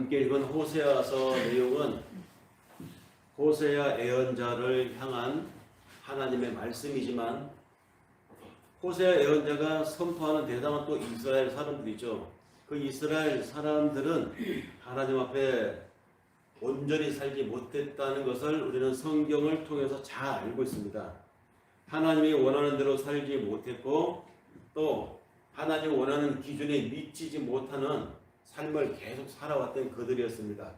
함께 읽은 호세아서 내용은 호세아 예언자를 향한 하나님의 말씀이지만 호세아 예언자가 선포하는 대상은 또 이스라엘 사람들이죠. 그 이스라엘 사람들은 하나님 앞에 온전히 살지 못했다는 것을 우리는 성경을 통해서 잘 알고 있습니다. 하나님이 원하는 대로 살지 못했고 또 하나님이 원하는 기준에 미치지 못하는 삶을 계속 살아왔던 그들이었습니다.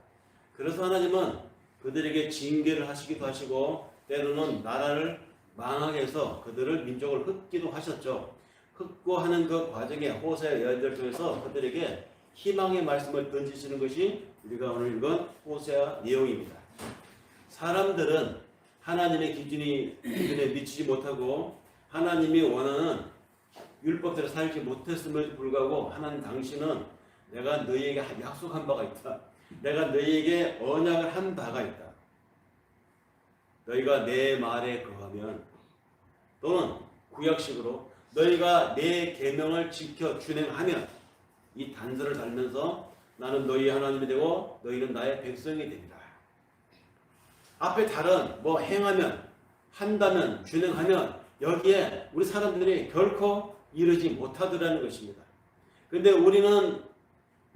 그래서 하나님은 그들에게 징계를 하시기도 하시고 때로는 나라를 망하게 해서 그들을 민족을 흩기도 하셨죠. 흩고 하는 그 과정에 호세아 예언자를 통해서 그들에게 희망의 말씀을 던지시는 것이 우리가 오늘 읽은 호세아 내용입니다. 사람들은 하나님의 기준에 미치지 못하고 하나님이 원하는 율법대로 살지 못했음에도 불구하고 하나님 당신은 내가 너희에게 약속한 바가 있다. 내가 너희에게 언약을 한 바가 있다. 너희가 내 말에 거하면 또는 구약식으로 너희가 내 계명을 지켜 준행하면 이 단서를 달면서 나는 너희 하나님이 되고 너희는 나의 백성이 됩니다. 앞에 다른 행하면 한다면 준행하면 여기에 우리 사람들이 결코 이르지 못하더라는 것입니다. 그런데 우리는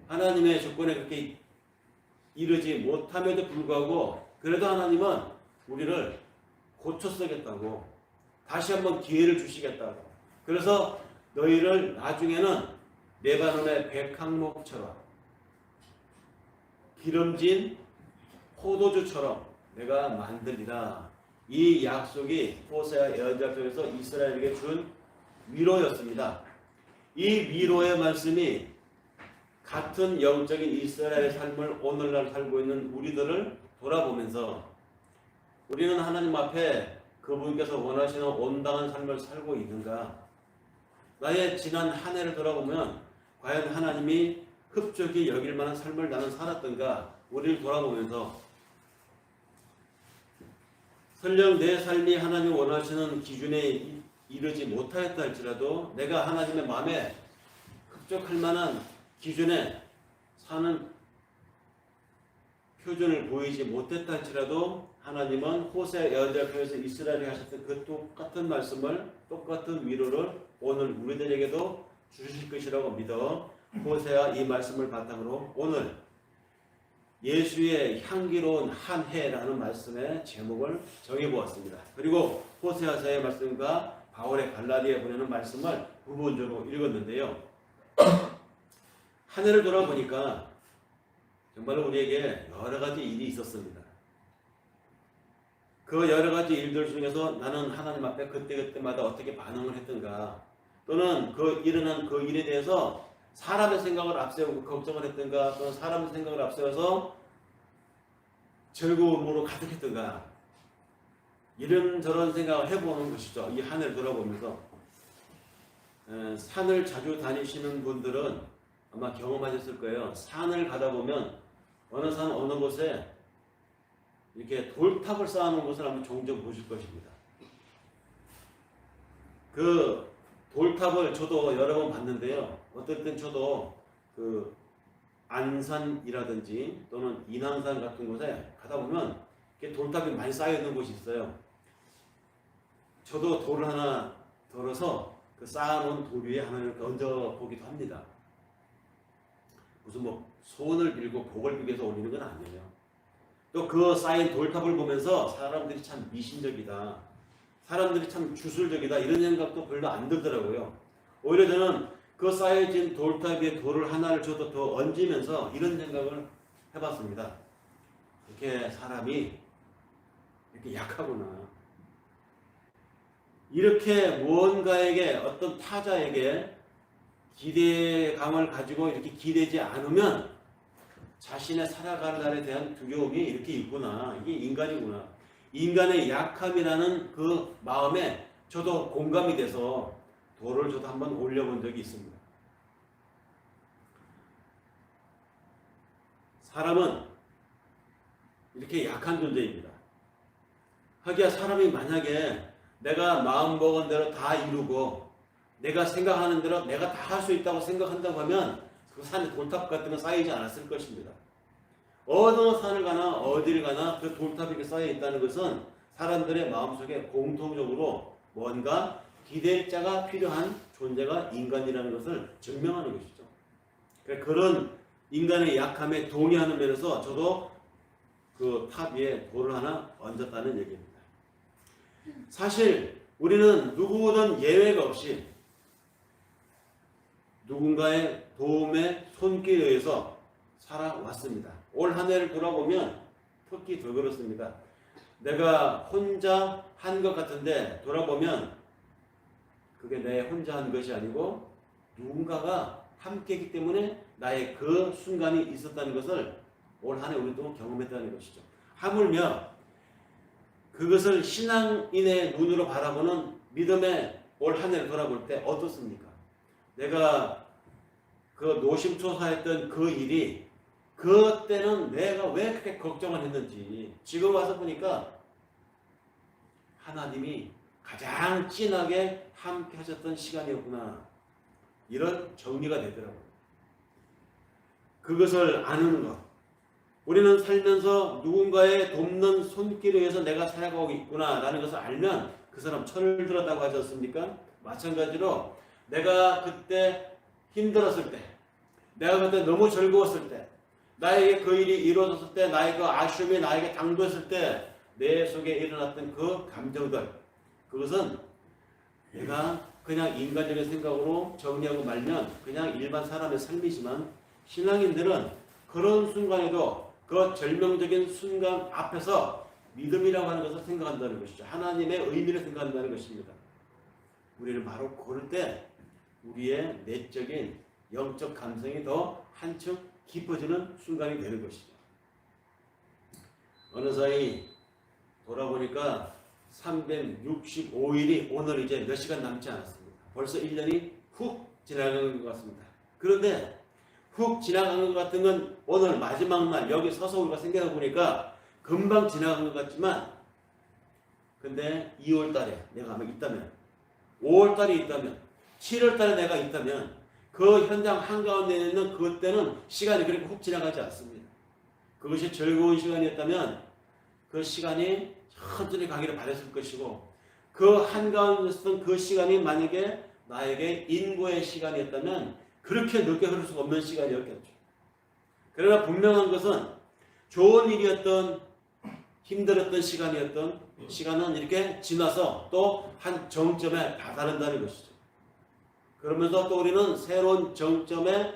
하나님의 조건에 그렇게 이르지 못함에도 불구하고 그래도 하나님은 우리를 고쳐 쓰겠다고 다시 한번 기회를 주시겠다고 그래서 너희를 나중에는 레바논의 백향목처럼 기름진 포도주처럼 내가 만들리라. 이 약속이 호세아 예언자 통해서 이스라엘에게 준 위로였습니다. 이 위로의 말씀이 같은 영적인 이스라엘의 삶을 오늘날 살고 있는 우리들을 돌아보면서 우리는 하나님 앞에 그분께서 원하시는 온당한 삶을 살고 있는가? 나의 지난 한 해를 돌아보면 과연 하나님이 흡족히 여길 만한 삶을 나는 살았던가? 우리를 돌아보면서 설령 내 삶이 하나님이 원하시는 기준에 이르지 못하였다 할지라도 내가 하나님의 마음에 흡족할 만한 기준에 사는 표준을 보이지 못했다 할지라도 하나님은 호세아 예언자를 통해서 이스라엘에 하셨던 그 똑같은 말씀을 똑같은 위로를 오늘 우리들에게도 주실 것이라고 믿어 호세아 이 말씀을 바탕으로 오늘 예수의 향기로운 한 해라는 말씀의 제목을 정해보았습니다. 그리고 호세아서의 말씀과 바울의 갈라디아에 보내는 말씀을 부분적으로 읽었는데요. 한 해를 돌아보니까 정말로 우리에게 여러 가지 일이 있었습니다. 그 여러 가지 일들 중에서 나는 하나님 앞에 그때그때마다 어떻게 반응을 했던가 또는 그 일어난 그 일에 대해서 사람의 생각을 앞세우고 걱정을 했던가 또는 사람의 생각을 앞세워서 즐거움으로 가득했던가 이런저런 생각을 해보는 것이죠. 이 한 해를 돌아보면서 산을 자주 다니시는 분들은 아마 경험하셨을 거예요. 산을 가다 보면 어느 산 어느 곳에 이렇게 돌탑을 쌓아놓은 것을 한번 종종 보실 것입니다. 그 돌탑을 저도 여러 번 봤는데요. 어떨 땐 저도 그 안산이라든지 또는 인왕산 같은 곳에 가다 보면 이렇게 돌탑이 많이 쌓여 있는 곳이 있어요. 저도 돌을 하나 덜어서 그 쌓아놓은 돌 위에 하나 이렇게 얹어 보기도 합니다. 무슨 소원을 빌고 복을 빌기 위해서 올리는 건 아니에요. 또 그 쌓인 돌탑을 보면서 사람들이 참 미신적이다. 사람들이 참 주술적이다. 이런 생각도 별로 안 들더라고요. 오히려 저는 그 쌓여진 돌탑 위에 돌을 하나를 저도 더 얹으면서 이런 생각을 해봤습니다. 이렇게 사람이 이렇게 약하구나. 이렇게 무언가에게 어떤 타자에게 기대감을 가지고 이렇게 기대지 않으면 자신의 살아가는 날에 대한 두려움이 이렇게 있구나. 이게 인간이구나. 인간의 약함이라는 그 마음에 저도 공감이 돼서 돌을 저도 한번 올려본 적이 있습니다. 사람은 이렇게 약한 존재입니다. 하기야 사람이 만약에 내가 마음먹은 대로 다 이루고 내가 생각하는 대로 내가 다 할 수 있다고 생각한다고 하면 그 산에 돌탑 같은 건 쌓이지 않았을 것입니다. 어느 산을 가나 어디를 가나 그 돌탑이 이렇게 쌓여 있다는 것은 사람들의 마음속에 공통적으로 뭔가 기댈 자가 필요한 존재가 인간이라는 것을 증명하는 것이죠. 그러니까 그런 인간의 약함에 동의하는 면에서 저도 그 탑 위에 돌을 하나 얹었다는 얘기입니다. 사실 우리는 누구든 예외가 없이 누군가의 도움의 손길에 의해서 살아왔습니다. 올 한 해를 돌아보면 특히 더 그렇습니다. 내가 혼자 한 것 같은데 돌아보면 그게 내 혼자 한 것이 아니고 누군가가 함께 했기 때문에 나의 그 순간이 있었다는 것을 올 한 해 우리 동안 경험했다는 것이죠. 하물며 그것을 신앙인의 눈으로 바라보는 믿음의 올 한 해를 돌아볼 때 어떻습니까? 내가 그 노심초사했던 그 일이 그때는 내가 왜 그렇게 걱정을 했는지 지금 와서 보니까 하나님이 가장 진하게 함께 하셨던 시간이었구나. 이런 정리가 되더라고요. 그것을 아는 것. 우리는 살면서 누군가의 돕는 손길에 의해서 내가 살아가고 있구나 라는 것을 알면 그 사람 철을 들었다고 하지 않습니까? 마찬가지로 내가 그때 힘들었을 때, 내가 그때 너무 즐거웠을 때, 나에게 그 일이 이루어졌을 때, 나의 그 아쉬움이 나에게 당도했을 때 내 속에 일어났던 그 감정들, 그것은 내가 그냥 인간적인 생각으로 정리하고 말면 그냥 일반 사람의 삶이지만 신앙인들은 그런 순간에도 그 절명적인 순간 앞에서 믿음이라고 하는 것을 생각한다는 것이죠. 하나님의 의미를 생각한다는 것입니다. 우리는 바로 그럴 때 우리의 내적인 영적 감성이 더 한층 깊어지는 순간이 되는 것이죠. 어느 사이 돌아보니까 365일이 오늘 이제 몇 시간 남지 않았습니다. 벌써 1년이 훅 지나간 것 같습니다. 그런데 훅 지나간 것 같은 건 오늘 마지막 날 여기 서서 우리가 생각해 보니까 금방 지나간 것 같지만 근데 2월 달에 내가 아마 있다면 5월 달에 있다면 7월 달에 내가 있다면 그 현장 한가운데 있는 그때는 시간이 그렇게 훅 지나가지 않습니다. 그것이 즐거운 시간이었다면 그 시간이 천천히 가기를 바랬을 것이고 그 한가운데 있었던 그 시간이 만약에 나에게 인고의 시간이었다면 그렇게 늦게 흐를 수가 없는 시간이었겠죠. 그러나 분명한 것은 좋은 일이었던 힘들었던 시간은 이렇게 지나서 또 한 정점에 다다른다는 것이죠. 그러면서 또 우리는 새로운 정점의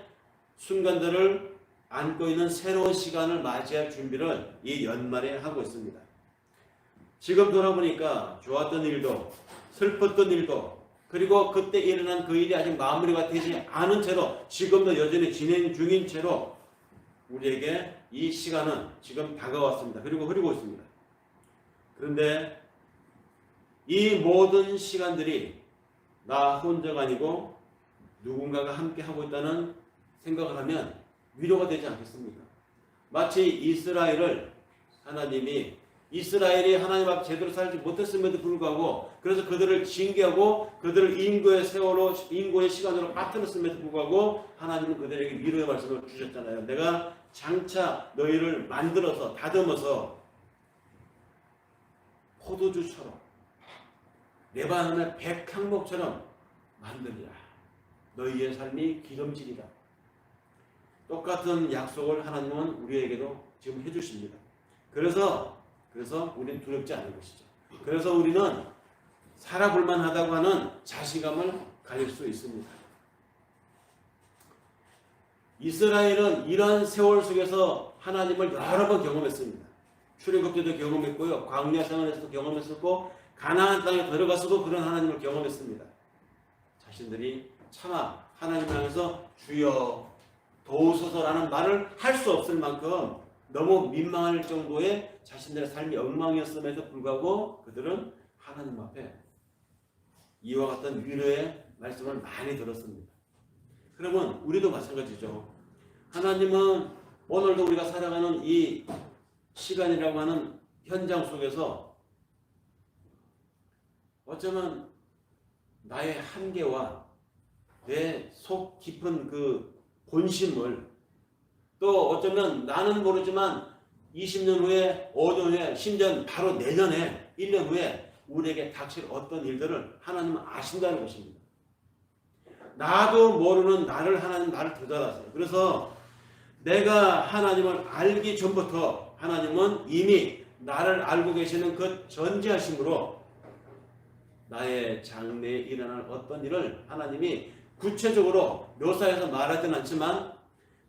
순간들을 안고 있는 새로운 시간을 맞이할 준비를 이 연말에 하고 있습니다. 지금 돌아보니까 좋았던 일도 슬펐던 일도 그리고 그때 일어난 그 일이 아직 마무리가 되지 않은 채로 지금도 여전히 진행 중인 채로 우리에게 이 시간은 지금 다가왔습니다. 그리고 흐르고 있습니다. 그런데 이 모든 시간들이 나 혼자가 아니고 누군가가 함께 하고 있다는 생각을 하면 위로가 되지 않겠습니까? 마치 이스라엘이 하나님 앞에 제대로 살지 못했음에도 불구하고 그래서 그들을 징계하고 그들을 인고의 시간으로 빠뜨렸음에도 불구하고 하나님은 그들에게 위로의 말씀을 주셨잖아요. 내가 장차 너희를 만들어서 다듬어서 포도주처럼 레바논의 백향목처럼 만들리라. 너희의 삶이 기름질이다. 똑같은 약속을 하나님은 우리에게도 지금 해주십니다. 그래서 우리는 두렵지 않은 것이죠. 그래서 우리는 살아볼만 하다고 하는 자신감을 가질 수 있습니다. 이스라엘은 이러한 세월 속에서 하나님을 여러 번 경험했습니다. 출애굽 때도 경험했고요. 광야 생활에서도 경험했었고 가나안 땅에 들어가서도 그런 하나님을 경험했습니다. 자신들이 차마 하나님을 향해서 주여 도우소서라는 말을 할 수 없을 만큼 너무 민망할 정도의 자신들의 삶이 엉망이었음에도 불구하고 그들은 하나님 앞에 이와 같은 위로의 말씀을 많이 들었습니다. 그러면 우리도 마찬가지죠. 하나님은 오늘도 우리가 살아가는 이 시간이라고 하는 현장 속에서 어쩌면 나의 한계와 내 속 깊은 그 본심을 또 어쩌면 나는 모르지만 20년 후에, 5년 후에, 심지어 바로 내년에, 1년 후에 우리에게 닥칠 어떤 일들을 하나님은 아신다는 것입니다. 나도 모르는 나를 하나님 나를 더 잘 아세요. 그래서 내가 하나님을 알기 전부터 하나님은 이미 나를 알고 계시는 그 전지하심으로 나의 장래에 일어날 어떤 일을 하나님이 구체적으로 묘사해서 말하진 않지만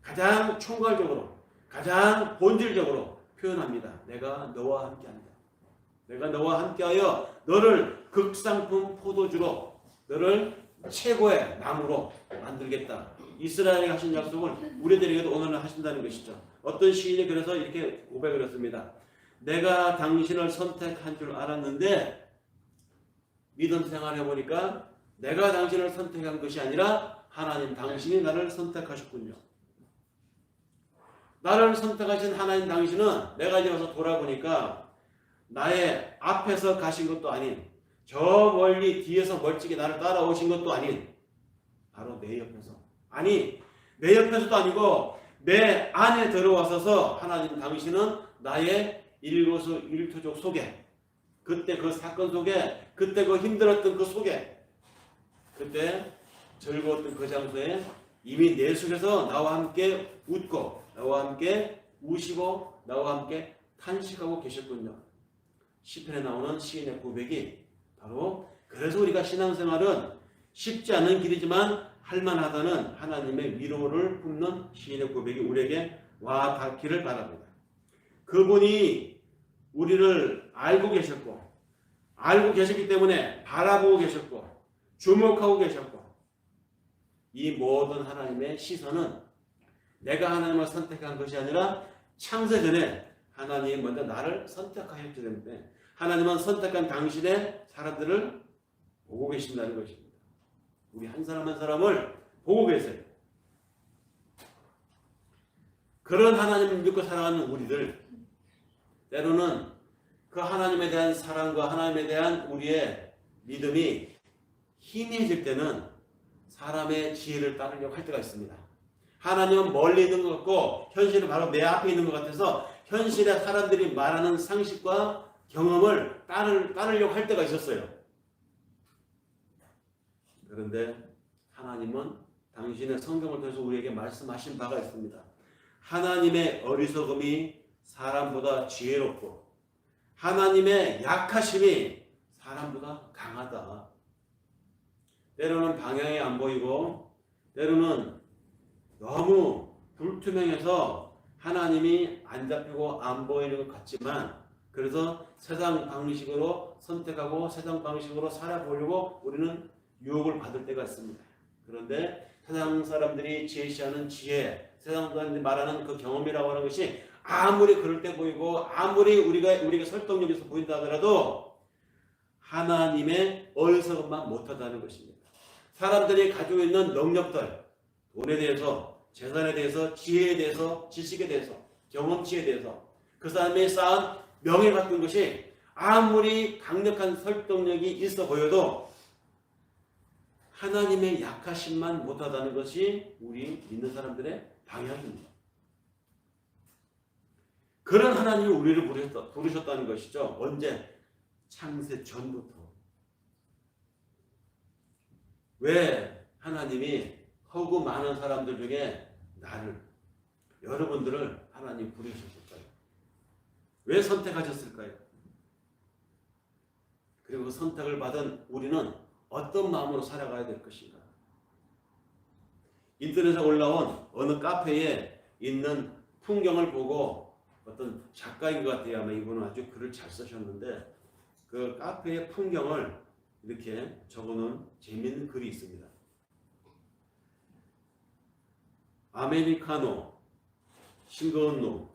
가장 총괄적으로, 가장 본질적으로 표현합니다. 내가 너와 함께한다. 내가 너와 함께하여 너를 극상품 포도주로, 너를 최고의 나무로 만들겠다. 이스라엘이 하신 약속을 우리들에게도 오늘은 하신다는 것이죠. 어떤 시인이 그래서 이렇게 고백을 했습니다. 내가 당신을 선택한 줄 알았는데 믿음 생활해 보니까 내가 당신을 선택한 것이 아니라 하나님 당신이 나를 선택하셨군요. 나를 선택하신 하나님 당신은 내가 이제 와서 돌아보니까 나의 앞에서 가신 것도 아닌 저 멀리 뒤에서 멀찍이 나를 따라오신 것도 아닌 바로 내 옆에서, 아니 내 옆에서도 아니고 내 안에 들어와서서 하나님 당신은 나의 일거수일투족 속에, 그때 그 사건 속에, 그때 그 힘들었던 그 속에, 그때 즐거웠던 그 장소에 이미 내 속에서 나와 함께 웃고 나와 함께 우시고 나와 함께 탄식하고 계셨군요. 시편에 나오는 시인의 고백이 바로, 그래서 우리가 신앙생활은 쉽지 않은 길이지만 할만하다는 하나님의 위로를 품는 시인의 고백이 우리에게 와 닿기를 바랍니다. 그분이 우리를 알고 계셨고, 알고 계셨기 때문에 바라보고 계셨고, 주목하고 계셨고, 이 모든 하나님의 시선은 내가 하나님을 선택한 것이 아니라 창세전에 하나님이 먼저 나를 선택하였기 때문에 하나님은 선택한 당신의 사람들을 보고 계신다는 것입니다. 우리 한 사람 한 사람을 보고 계세요. 그런 하나님을 믿고 살아가는 우리들, 때로는 그 하나님에 대한 사랑과 하나님에 대한 우리의 믿음이 희미해질 때는 사람의 지혜를 따르려고 할 때가 있습니다. 하나님은 멀리 있는 것 같고 현실은 바로 내 앞에 있는 것 같아서 현실의 사람들이 말하는 상식과 경험을 따르려고 할 때가 있었어요. 그런데 하나님은 당신의 성경을 통해서 우리에게 말씀하신 바가 있습니다. 하나님의 어리석음이 사람보다 지혜롭고 하나님의 약하심이 사람보다 강하다. 때로는 방향이 안 보이고 때로는 너무 불투명해서 하나님이 안 잡히고 안 보이는 것 같지만, 그래서 세상 방식으로 선택하고 세상 방식으로 살아보려고 우리는 유혹을 받을 때가 있습니다. 그런데 세상 사람들이 제시하는 지혜, 세상 사람들이 말하는 그 경험이라고 하는 것이 아무리 그럴 때 보이고 아무리 우리가 설득력 있어 보인다 하더라도 하나님의 어리석음만 못하다는 것입니다. 사람들이 가지고 있는 능력들, 돈에 대해서, 재산에 대해서, 지혜에 대해서, 지식에 대해서, 경험치에 대해서 그 사람이 쌓은 명예 같은 것이 아무리 강력한 설득력이 있어 보여도 하나님의 약하심만 못하다는 것이 우리 믿는 사람들의 방향입니다. 그런 하나님이 우리를 부르셨다는 것이죠. 언제? 창세 전부터. 왜 하나님이 허구 많은 사람들 중에 나를, 여러분들을 하나님 부르셨을까요? 왜 선택하셨을까요? 그리고 그 선택을 받은 우리는 어떤 마음으로 살아가야 될 것인가? 인터넷에 올라온 어느 카페에 있는 풍경을 보고 어떤 작가인 것 같아요. 아마 이분은 아주 글을 잘 쓰셨는데 그 카페의 풍경을 이렇게 적어놓은 재미있는 글이 있습니다. 아메리카노, 싱거운 놈,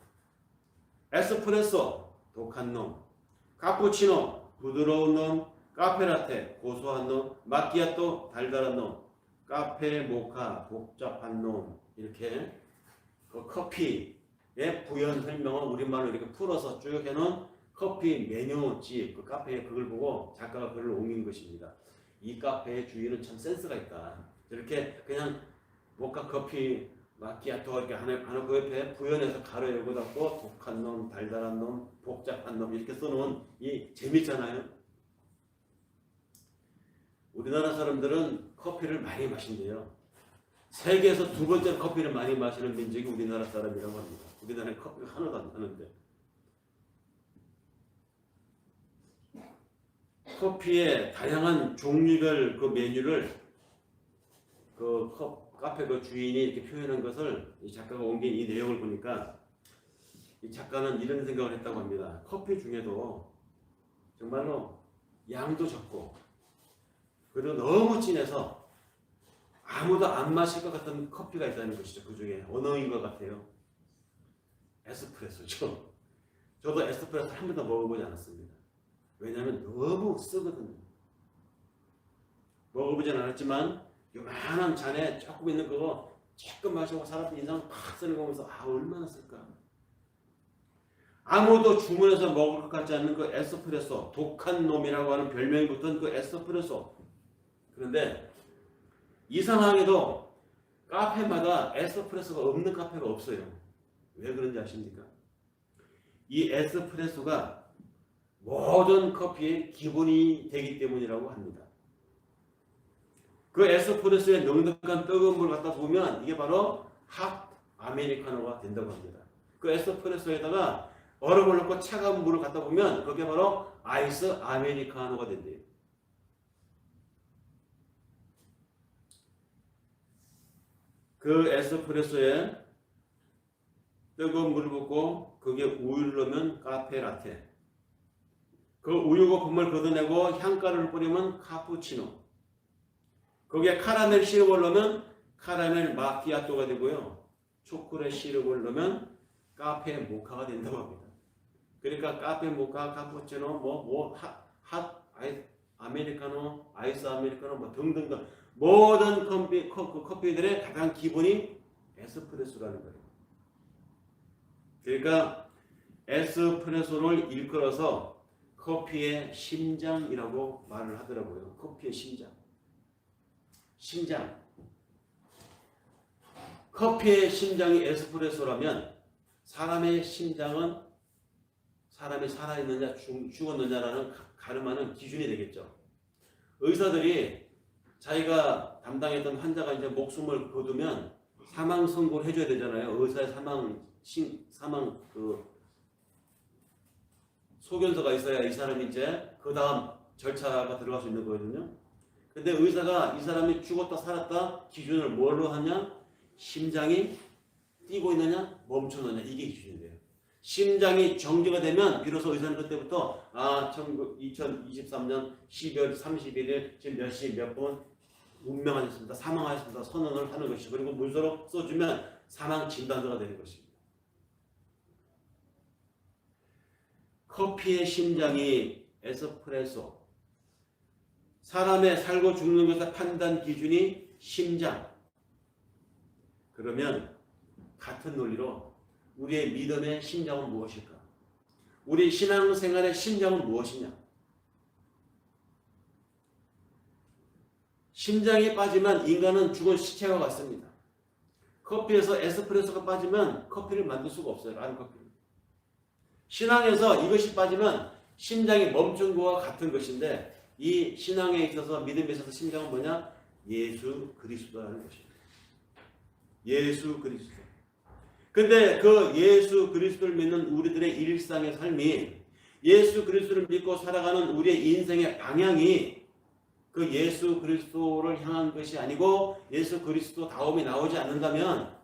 에스프레소, 독한 놈, 카푸치노, 부드러운 놈, 카페라테, 고소한 놈, 마키아토, 달달한 놈, 카페 모카, 복잡한 놈, 이렇게 그 커피의 부연 설명을 우리말로 이렇게 풀어서 쭉 해놓은 커피 메뉴집, 그 카페에 그걸 보고 작가가 글을 옮긴 것입니다. 이 카페의 주인은 참 센스가 있다. 이렇게 그냥 모카 커피 마키아토가 이렇게 하나 그 옆에 부연해서 가로 열고 닫고 독한 놈, 달달한 놈, 복잡한 놈 이렇게 써놓은 이 재밌잖아요. 우리나라 사람들은 커피를 많이 마신대요. 세계에서 두 번째로 커피를 많이 마시는 민족이 우리나라 사람이라고 합니다. 우리나라에 커피가 하나도 안 나는데. 커피의 다양한 종류별 그 메뉴를 카페 그 주인이 이렇게 표현한 것을 이 작가가 옮긴 이 내용을 보니까 이 작가는 이런 생각을 했다고 합니다. 커피 중에도 정말로 양도 적고 그리고 너무 진해서 아무도 안 마실 것 같은 커피가 있다는 것이죠. 그 중에 어느인 것 같아요. 에스프레소죠. 저도 에스프레소 한 번도 먹어보지 않았습니다. 왜냐하면 너무 쓰거든요. 먹어보진 않았지만 요만한 잔에 조금 있는 그거 조금 마시고 사람들 인상 팍 쓰는 거 보면서 얼마나 쓸까. 아무도 주문해서 먹을 것 같지 않는 그 에스프레소, 독한 놈이라고 하는 별명이 붙은 그 에스프레소. 그런데 이상하게도 카페마다 에스프레소가 없는 카페가 없어요. 왜 그런지 아십니까? 이 에스프레소가 모든 커피의 기본이 되기 때문이라고 합니다. 그 에스프레소에 넉넉한 뜨거운 물 갖다 보면 이게 바로 핫 아메리카노가 된다고 합니다. 그 에스프레소에다가 얼음을 넣고 차가운 물을 갖다 보면 그게 바로 아이스 아메리카노가 된대요. 그 에스프레소에 뜨거운 물을 붓고 거기에 우유를 넣으면 카페 라테, 그 우유 거품을 걷어내고 향가루를 뿌리면 카푸치노, 거기에 카라멜 시럽을 넣으면 카라멜 마키아토가 되고요. 초콜릿 시럽을 넣으면 카페 모카가 된다고 합니다. 그러니까 카페 모카, 카푸치노, 핫 아메리카노, 아이스 아메리카노 등등등 모든 커피들의 가장 기본이 에스프레소라는 거예요. 그러니까 에스프레소를 일컬어서 커피의 심장이라고 말을 하더라고요. 커피의 심장. 커피의 심장이 에스프레소라면 사람의 심장은 사람이 살아있느냐 죽었느냐라는 가름하는 기준이 되겠죠. 의사들이 자기가 담당했던 환자가 이제 목숨을 거두면 사망 선고를 해줘야 되잖아요. 의사의 사망 소견서가 있어야 이 사람이 이제 그 다음 절차가 들어갈 수 있는 거거든요. 근데 의사가 이 사람이 죽었다 살았다 기준을 뭘로 하냐? 심장이 뛰고 있느냐 멈추느냐 이게 기준인데요. 심장이 정지가 되면 비로소 의사는 그때부터 2023년 12월 31일 지금 몇 시 몇 분 운명하셨습니다. 사망하셨습니다. 선언을 하는 것이죠. 그리고 문서로 써주면 사망 진단서가 되는 것입니다. 커피의 심장이 에스프레소, 사람의 살고 죽는 것의 판단 기준이 심장. 그러면 같은 논리로 우리의 믿음의 심장은 무엇일까? 우리 신앙생활의 심장은 무엇이냐? 심장이 빠지면 인간은 죽은 시체와 같습니다. 커피에서 에스프레소가 빠지면 커피를 만들 수가 없어요. 라는 커피를. 신앙에서 이것이 빠지면 심장이 멈춘 것과 같은 것인데 이 신앙에 있어서 믿음에 있어서 심장은 뭐냐? 예수 그리스도라는 것입니다. 예수 그리스도. 근데 그 예수 그리스도를 믿는 우리들의 일상의 삶이 예수 그리스도를 믿고 살아가는 우리의 인생의 방향이 그 예수 그리스도를 향한 것이 아니고 예수 그리스도 다움이 나오지 않는다면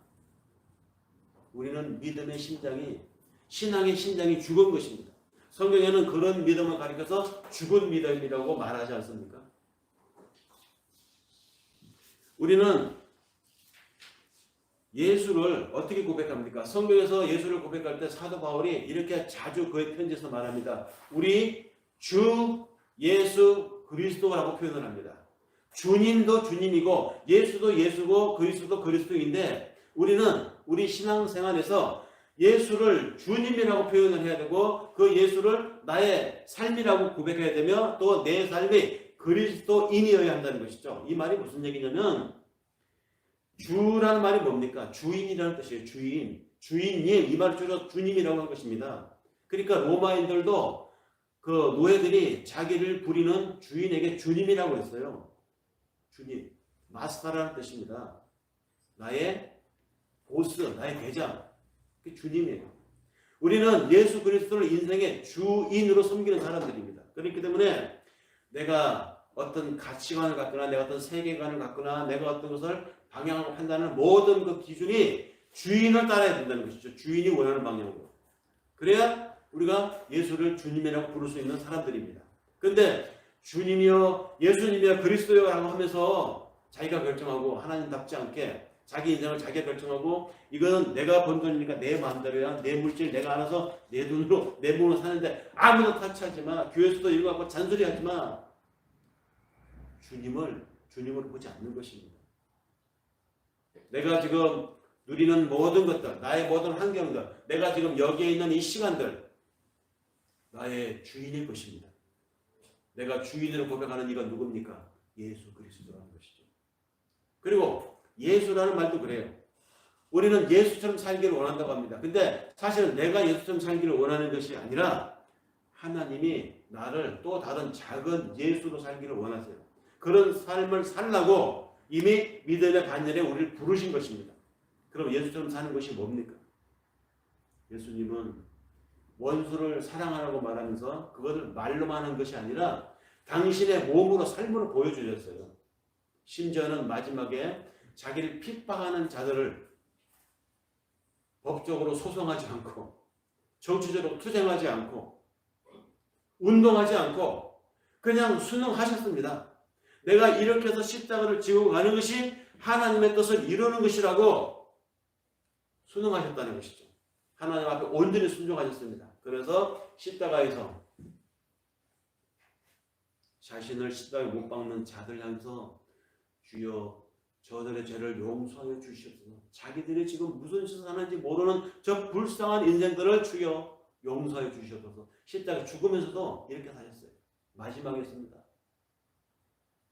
우리는 믿음의 심장이 신앙의 심장이 죽은 것입니다. 성경에는 그런 믿음을 가리켜서 죽은 믿음이라고 말하지 않습니까? 우리는 예수를 어떻게 고백합니까? 성경에서 예수를 고백할 때 사도 바울이 이렇게 자주 그의 편지에서 말합니다. 우리 주 예수 그리스도라고 표현을 합니다. 주님도 주님이고 예수도 예수고 그리스도도 그리스도인데 우리는 우리 신앙생활에서 예수를 주님이라고 표현을 해야 되고 그 예수를 나의 삶이라고 고백해야 되며 또 내 삶이 그리스도인이어야 한다는 것이죠. 이 말이 무슨 얘기냐면 주라는 말이 뭡니까? 주인이라는 뜻이에요. 주인. 주인이 이 말을 줄여 주님이라고 한 것입니다. 그러니까 로마인들도 그 노예들이 자기를 부리는 주인에게 주님이라고 했어요. 주님. 마스터라는 뜻입니다. 나의 보스, 나의 대장. 그게 주님이에요. 우리는 예수 그리스도를 인생의 주인으로 섬기는 사람들입니다. 그렇기 때문에 내가 어떤 가치관을 갖거나 내가 어떤 세계관을 갖거나 내가 어떤 것을 방향하고 판단하는 모든 그 기준이 주인을 따라야 된다는 것이죠. 주인이 원하는 방향으로. 그래야 우리가 예수를 주님이라고 부를 수 있는 사람들입니다. 그런데 주님이여 예수님이여 그리스도여 라고 하면서 자기가 결정하고 하나님답지 않게 자기 인생을 자기가 결정하고 이거는 내가 번 돈이니까 내 마음대로야. 내 물질 내가 알아서 내 돈으로 내 몸으로 사는데 아무도 타치하지 마. 교회에서도 이거 갖고 잔소리하지 마. 주님으로 보지 않는 것입니다. 내가 지금 누리는 모든 것들, 나의 모든 환경들, 내가 지금 여기에 있는 이 시간들 나의 주인일 것입니다. 내가 주인으로 고백하는 이가 누굽니까? 예수 그리스도라는 것이죠. 그리고 예수라는 말도 그래요. 우리는 예수처럼 살기를 원한다고 합니다. 근데 사실은 내가 예수처럼 살기를 원하는 것이 아니라 하나님이 나를 또 다른 작은 예수로 살기를 원하세요. 그런 삶을 살라고 이미 믿음의 반열에 우리를 부르신 것입니다. 그럼 예수처럼 사는 것이 뭡니까? 예수님은 원수를 사랑하라고 말하면서 그것을 말로만 하는 것이 아니라 당신의 몸으로 삶으로 보여주셨어요. 심지어는 마지막에 자기를 핍박하는 자들을 법적으로 소송하지 않고 정치적으로 투쟁하지 않고 운동하지 않고 그냥 순응하셨습니다. 내가 이렇게 해서 십자가를 지고 가는 것이 하나님의 뜻을 이루는 것이라고 순응하셨다는 것이죠. 하나님 앞에 온전히 순종하셨습니다. 그래서 십자가에서 자신을 십자가에 못 박는 자들 향해서 주여 저들의 죄를 용서하여 주시옵소서. 자기들이 지금 무슨 짓을 하는지 모르는 저 불쌍한 인생들을 주여 용서하여 주시옵소서. 십자가에 죽으면서도 이렇게 사셨어요. 마지막이었습니다.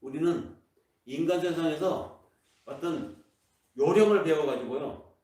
우리는 인간 세상에서 어떤 요령을 배워가지고요.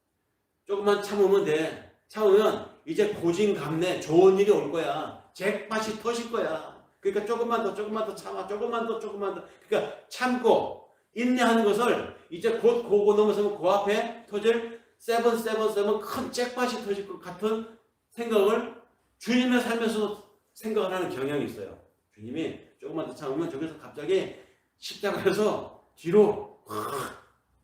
조금만 참으면 돼. 참으면 이제 고진감래 좋은 일이 올 거야. 잭팟이 터질 거야. 그러니까 조금만 더 참아. 조금만 더. 그러니까 참고 인내하는 것을 이제 곧 그거 넘어서면 그 앞에 터질 777 큰 잭팟이 터질 것 같은 생각을 주님의 삶에서 생각을 하는 경향이 있어요. 주님이 조금만 더 참으면 저기서 갑자기 십자가에서 뒤로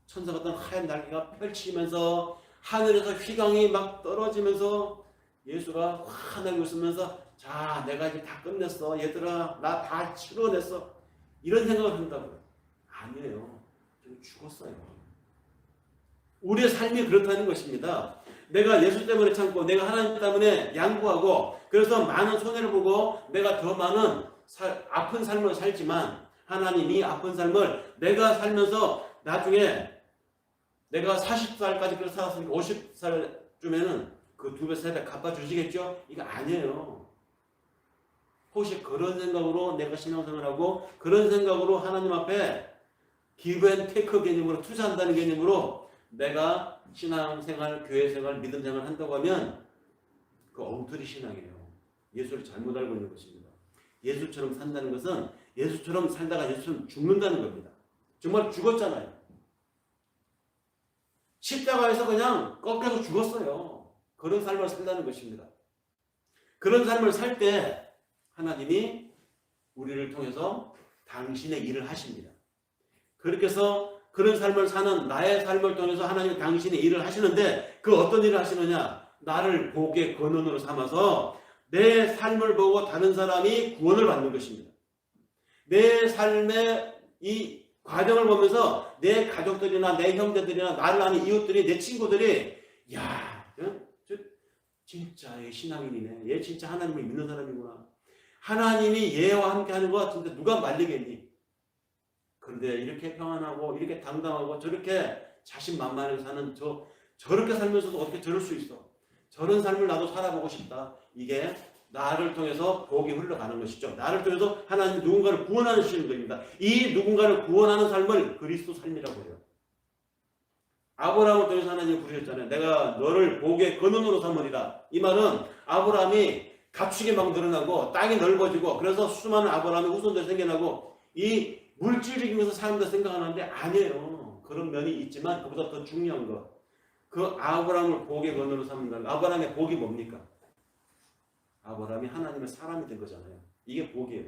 천사 같은 하얀 날개가 펼치면서 하늘에서 휘강이 막 떨어지면서 예수가 환하게 웃으면서 자 내가 이제 다 끝냈어 얘들아 나 다 치러냈어 이런 생각을 한다고요. 아니에요. 좀 죽었어요. 우리의 삶이 그렇다는 것입니다. 내가 예수 때문에 참고 내가 하나님 때문에 양보하고 그래서 많은 손해를 보고 내가 더 많은 아픈 삶을 살지만 하나님이 아픈 삶을 내가 살면서 나중에 내가 40살까지 그렇게 살았으니까 50살쯤에는 그 2배, 3배 갚아주시겠죠? 이거 아니에요. 혹시 그런 생각으로 내가 신앙생활하고 그런 생각으로 하나님 앞에 기브 앤 테이크 개념으로 투자한다는 개념으로 내가 신앙생활, 교회생활, 믿음생활 한다고 하면 그 엉터리 신앙이에요. 예수를 잘못 알고 있는 것입니다. 예수처럼 산다는 것은 예수처럼 살다가 예수처럼 죽는다는 겁니다. 정말 죽었잖아요. 십자가에서 그냥 꺾여서 죽었어요. 그런 삶을 산다는 것입니다. 그런 삶을 살 때 하나님이 우리를 통해서 당신의 일을 하십니다. 그렇게 해서 그런 삶을 사는 나의 삶을 통해서 하나님이 당신의 일을 하시는데 그 어떤 일을 하시느냐? 나를 복의 근원으로 삼아서 내 삶을 보고 다른 사람이 구원을 받는 것입니다. 내 삶의 이 과정을 보면서 내 가족들이나 내 형제들이나 나를 아는 이웃들이 내 친구들이 야, 저 진짜 얘 신앙인이네. 얘 진짜 하나님을 믿는 사람이구나. 하나님이 얘와 함께 하는 거 진짜 누가 말리겠니? 그런데 이렇게 평안하고 이렇게 당당하고 저렇게 자신만만하게 사는 저렇게 살면서도 어떻게 저럴 수 있어? 저런 삶을 나도 살아보고 싶다. 이게 나를 통해서 복이 흘러가는 것이죠. 나를 통해서 하나님 누군가를 구원하시는 겁니다. 이 누군가를 구원하는 삶을 그리스도 삶이라고 해요. 아브라함을 통해서 하나님이 부르셨잖아요. 내가 너를 복의 근원으로 삼으리라. 이 말은 아브라함이 가축이 막 늘어나고 땅이 넓어지고 그래서 수많은 아브라함의 후손들이 생겨나고 이 물질적인 것을 사람들 생각하는데 아니에요. 그런 면이 있지만 그보다 더 중요한 것. 그 아브라함을 복의 근원으로 삼는다는 아브라함의 복이 뭡니까? 아브라함이 하나님의 사람이 된 거잖아요. 이게 복이에요.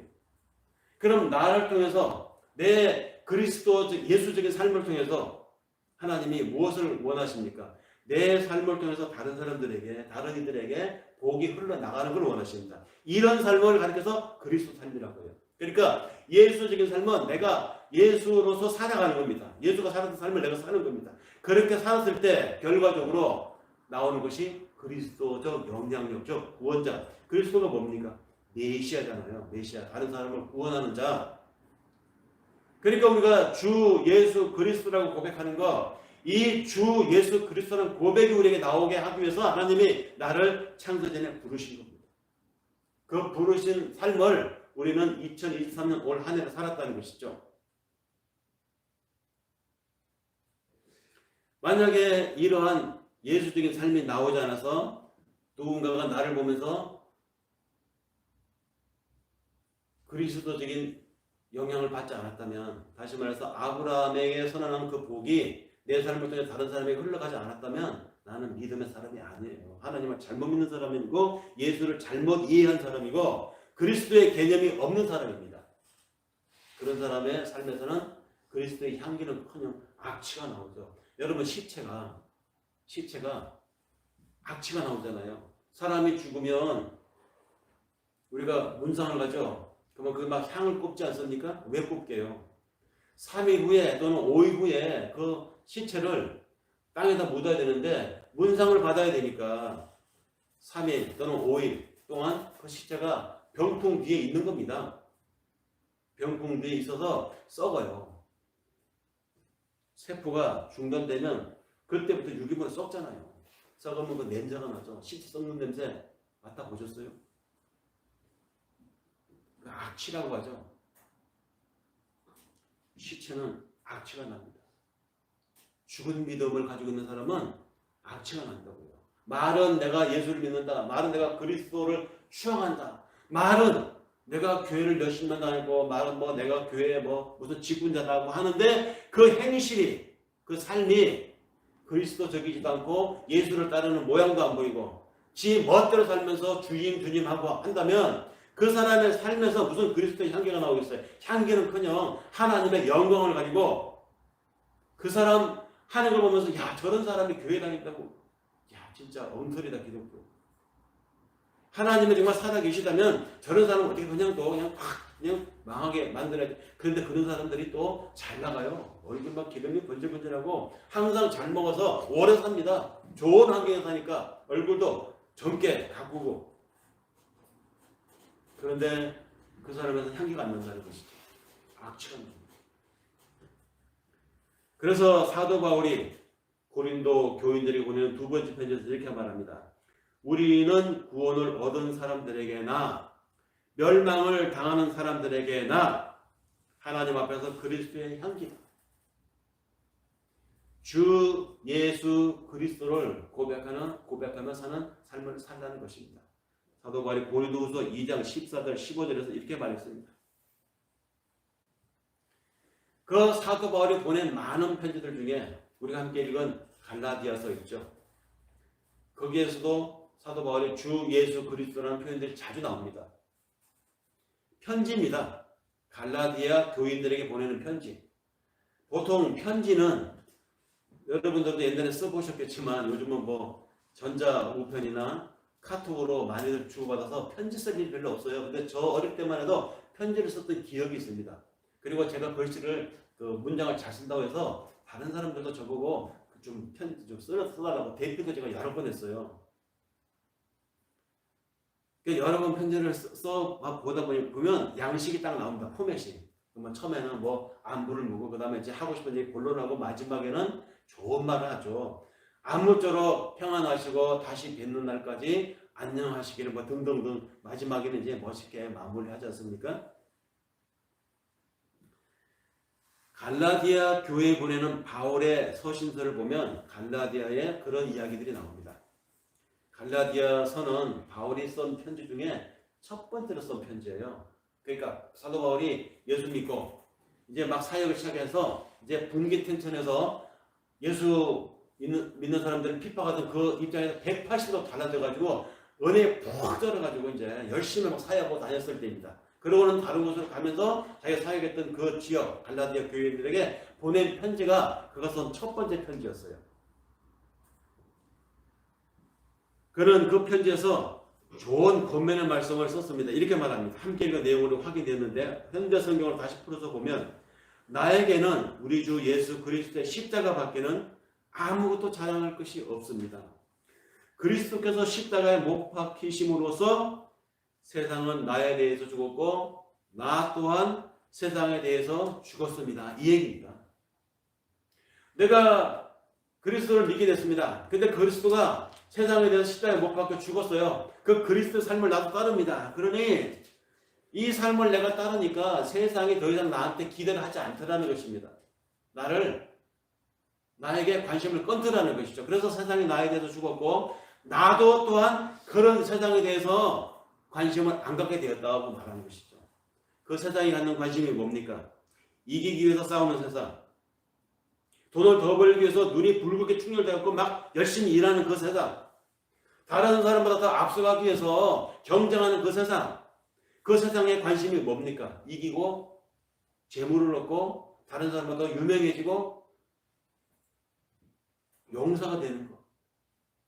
그럼 나를 통해서 내 그리스도적 예수적인 삶을 통해서 하나님이 무엇을 원하십니까? 내 삶을 통해서 다른 사람들에게 다른 이들에게 복이 흘러나가는 걸 원하십니다. 이런 삶을 가리켜서 그리스도 삶이라고 해요. 그러니까 예수적인 삶은 내가 예수로서 살아가는 겁니다. 예수가 살았던 삶을 내가 사는 겁니다. 그렇게 살았을 때 결과적으로 나오는 것이 그리스도적 영향력적 구원자. 그리스도가 뭡니까? 메시아잖아요. 메시아. 다른 사람을 구원하는 자. 그러니까 우리가 주 예수 그리스도라고 고백하는 거, 이 주 예수 그리스도라는 고백이 우리에게 나오게 하기 위해서 하나님이 나를 창세전에 부르신 겁니다. 그 부르신 삶을 우리는 2023년 올 한 해를 살았다는 것이죠. 만약에 이러한 예수적인 삶이 나오지 않아서 누군가가 나를 보면서 그리스도적인 영향을 받지 않았다면, 다시 말해서 아브라함에게 선언한 그 복이 내 삶을 통해 다른 사람에게 흘러가지 않았다면 나는 믿음의 사람이 아니에요. 하나님을 잘못 믿는 사람이고 예수를 잘못 이해한 사람이고 그리스도의 개념이 없는 사람입니다. 그런 사람의 삶에서는 그리스도의 향기는커녕 악취가 나오죠. 여러분 시체가 악취가 나오잖아요. 사람이 죽으면 우리가 문상을 가죠. 그러면 그 막 향을 꼽지 않습니까? 왜 꼽게요? 3일 후에 또는 5일 후에 그 시체를 땅에다 묻어야 되는데 문상을 받아야 되니까 3일 또는 5일 동안 그 시체가 병풍 뒤에 있는 겁니다. 병풍 뒤에 있어서 썩어요. 세포가 중단되면 그때부터 유기물이 썩잖아요. 썩으면 그 냄새가 나죠. 시체 썩는 냄새 맡아보셨어요? 악취라고 하죠. 시체는 악취가 납니다. 죽은 믿음을 가지고 있는 사람은 악취가 난다고요. 말은 내가 예수를 믿는다. 말은 내가 그리스도를 추앙한다. 말은 내가 교회를 열심히 다니고 말은 뭐 내가 교회에 뭐 무슨 직분자라고 하는데 그 행실이 그 삶이 그리스도적이지도 않고 예수를 따르는 모양도 안 보이고 지 멋대로 살면서 주님 하고 한다면 그 사람의 삶에서 무슨 그리스도의 향기가 나오겠어요? 향기는커녕 하나님의 영광을 가지고 그 사람 하는 걸 보면서 야 저런 사람이 교회 다닌다고 야 진짜 엉터리다 기독교. 하나님이 정말 살아계시다면 저런 사람은 어떻게 그냥 망하게 만들어야 돼. 그런데 그런 사람들이 또 잘 나가요. 얼굴 막 기름이 번질번질하고 항상 잘 먹어서 오래 삽니다. 좋은 환경에 사니까 얼굴도 젊게 가꾸고. 그런데 그 사람에서 향기가 안 난다는 것이죠. 악취가 납니다. 그래서 사도 바울이 고린도 교인들에게 보내는 두 번째 편지에서 이렇게 말합니다. 우리는 구원을 얻은 사람들에게나 멸망을 당하는 사람들에게나 하나님 앞에서 그리스도의 향기다. 주 예수 그리스도를 고백하며 사는 삶을 산다는 것입니다. 사도 바울이 고린도후서 2장 14절 15절에서 이렇게 말했습니다. 그 사도 바울이 보낸 많은 편지들 중에 우리가 함께 읽은 갈라디아서 있죠. 거기에서도 사도 바울이 주 예수 그리스도라는 표현들이 자주 나옵니다. 편지입니다. 갈라디아 교인들에게 보내는 편지. 보통 편지는 여러분들도 옛날에 써보셨겠지만 요즘은 뭐 전자우편이나 카톡으로 많이들 주고받아서 편지 쓸 일이 별로 없어요. 근데 저 어릴 때만 해도 편지를 썼던 기억이 있습니다. 그리고 제가 글씨를 그 문장을 잘 쓴다고 해서 다른 사람들도 저보고 좀 편지 좀 써달라고 대표도 제가 여러 번 했어요. 여러 번 편지를 써 보다 보면 양식이 딱 나옵니다. 포맷이. 그러면 처음에는 뭐 안부를 묻고 그 다음에 이제 하고 싶은 얘기 본론하고 마지막에는 좋은 말을 하죠. 아무쪼록 평안하시고 다시 뵙는 날까지 안녕하시기를 뭐 등등등 마지막에는 이제 멋있게 마무리하지 않습니까? 갈라디아 교회에 보내는 바울의 서신서를 보면 갈라디아에 그런 이야기들이 나옵니다. 갈라디아서는 바울이 쓴 편지 중에 첫 번째로 쓴 편지예요. 그러니까 사도 바울이 예수 믿고 이제 막 사역을 시작해서 이제 분기탱천에서 예수 믿는 사람들을 핍박하던 그 입장에서 180도 달라져가지고 은혜에 푹 쩔어가지고 이제 열심히 막 사역하고 다녔을 때입니다. 그러고는 다른 곳으로 가면서 자기가 사역했던 그 지역 갈라디아 교회들에게 보낸 편지가 그것은 첫 번째 편지였어요. 그는 그 편지에서 좋은 권면의 말씀을 썼습니다. 이렇게 말합니다. 함께 읽은 내용으로 확인됐는데 현대 성경을 다시 풀어서 보면 나에게는 우리 주 예수 그리스도의 십자가 밖에는 아무것도 자랑할 것이 없습니다. 그리스도께서 십자가에 못 박히심으로써 세상은 나에 대해서 죽었고 나 또한 세상에 대해서 죽었습니다. 이 얘기입니다. 내가 그리스도를 믿게 됐습니다. 근데 그리스도가 세상에 대해서 십자가에 못 박혀 죽었어요. 그 그리스도 삶을 나도 따릅니다. 그러니 이 삶을 내가 따르니까 세상이 더 이상 나한테 기대를 하지 않더라는 것입니다. 나에게 관심을 끊더라는 것이죠. 그래서 세상이 나에 대해서 죽었고 나도 또한 그런 세상에 대해서 관심을 안 갖게 되었다고 말하는 것이죠. 그 세상이 갖는 관심이 뭡니까? 이기기 위해서 싸우는 세상, 돈을 더 벌기 위해서 눈이 붉게 충혈되었고 막 열심히 일하는 그 세상, 다른 사람보다 더 앞서가기 위해서 경쟁하는 그 세상, 그 세상의 관심이 뭡니까? 이기고 재물을 얻고 다른 사람보다 더 유명해지고 용사가 되는 거,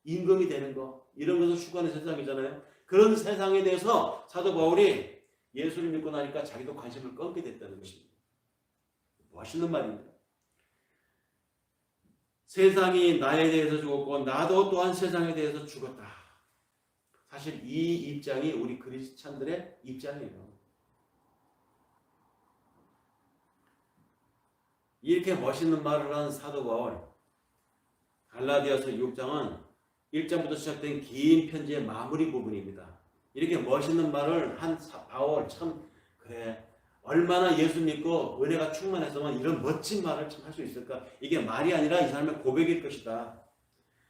임금이 되는 거, 이런 것을 추구하는 세상이잖아요. 그런 세상에 대해서 사도 바울이 예수를 믿고 나니까 자기도 관심을 끊게 됐다는 것입니다. 멋있는 말입니다. 세상이 나에 대해서 죽었고 나도 또한 세상에 대해서 죽었다. 사실 이 입장이 우리 크리스찬들의 입장이에요. 이렇게 멋있는 말을 한 사도 바울, 갈라디아서 6장은 1장부터 시작된 긴 편지의 마무리 부분입니다. 이렇게 멋있는 말을 한 바울, 참 그래 얼마나 예수 믿고 은혜가 충만했으면 이런 멋진 말을 참 할 수 있을까? 이게 말이 아니라 이 사람의 고백일 것이다.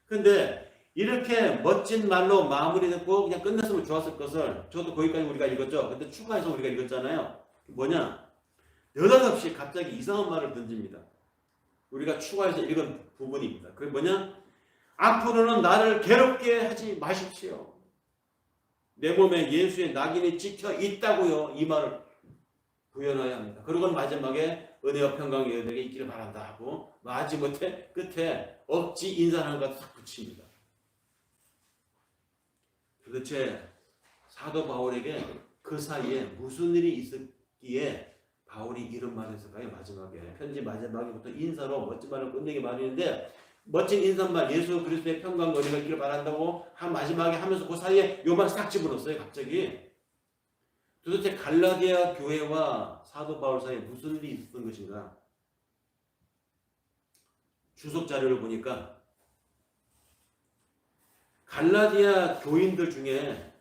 근데 이렇게 멋진 말로 마무리됐고 그냥 끝냈으면 좋았을 것을 저도 거기까지 우리가 읽었죠. 근데 추가해서 우리가 읽었잖아요. 뭐냐? 느닷없이 갑자기 이상한 말을 던집니다. 우리가 추가해서 읽은 부분입니다. 그게 뭐냐? 앞으로는 나를 괴롭게 하지 마십시오. 내 몸에 예수의 낙인이 찍혀 있다고요. 이 말을 구현해야 합니다. 그리고 마지막에 은혜와 평강이 여러분에게 있기를 바란다 하고 마지못해 끝에 억지 인사하는 것을 딱 붙입니다. 도대체 사도 바울에게 그 사이에 무슨 일이 있었기에 바울이 이런 말을 했을까요? 마지막에 편지 마지막에부터 인사로 멋진 말을 끝내기 마련인데 멋진 인사말 예수 그리스도의 평강과 은혜가 있기를 바란다고 한 마지막에 하면서 그 사이에 요 말 싹 집어넣었어요. 갑자기. 도대체 갈라디아 교회와 사도 바울 사이에 무슨 일이 있었던 것인가? 주석 자료를 보니까 갈라디아 교인들 중에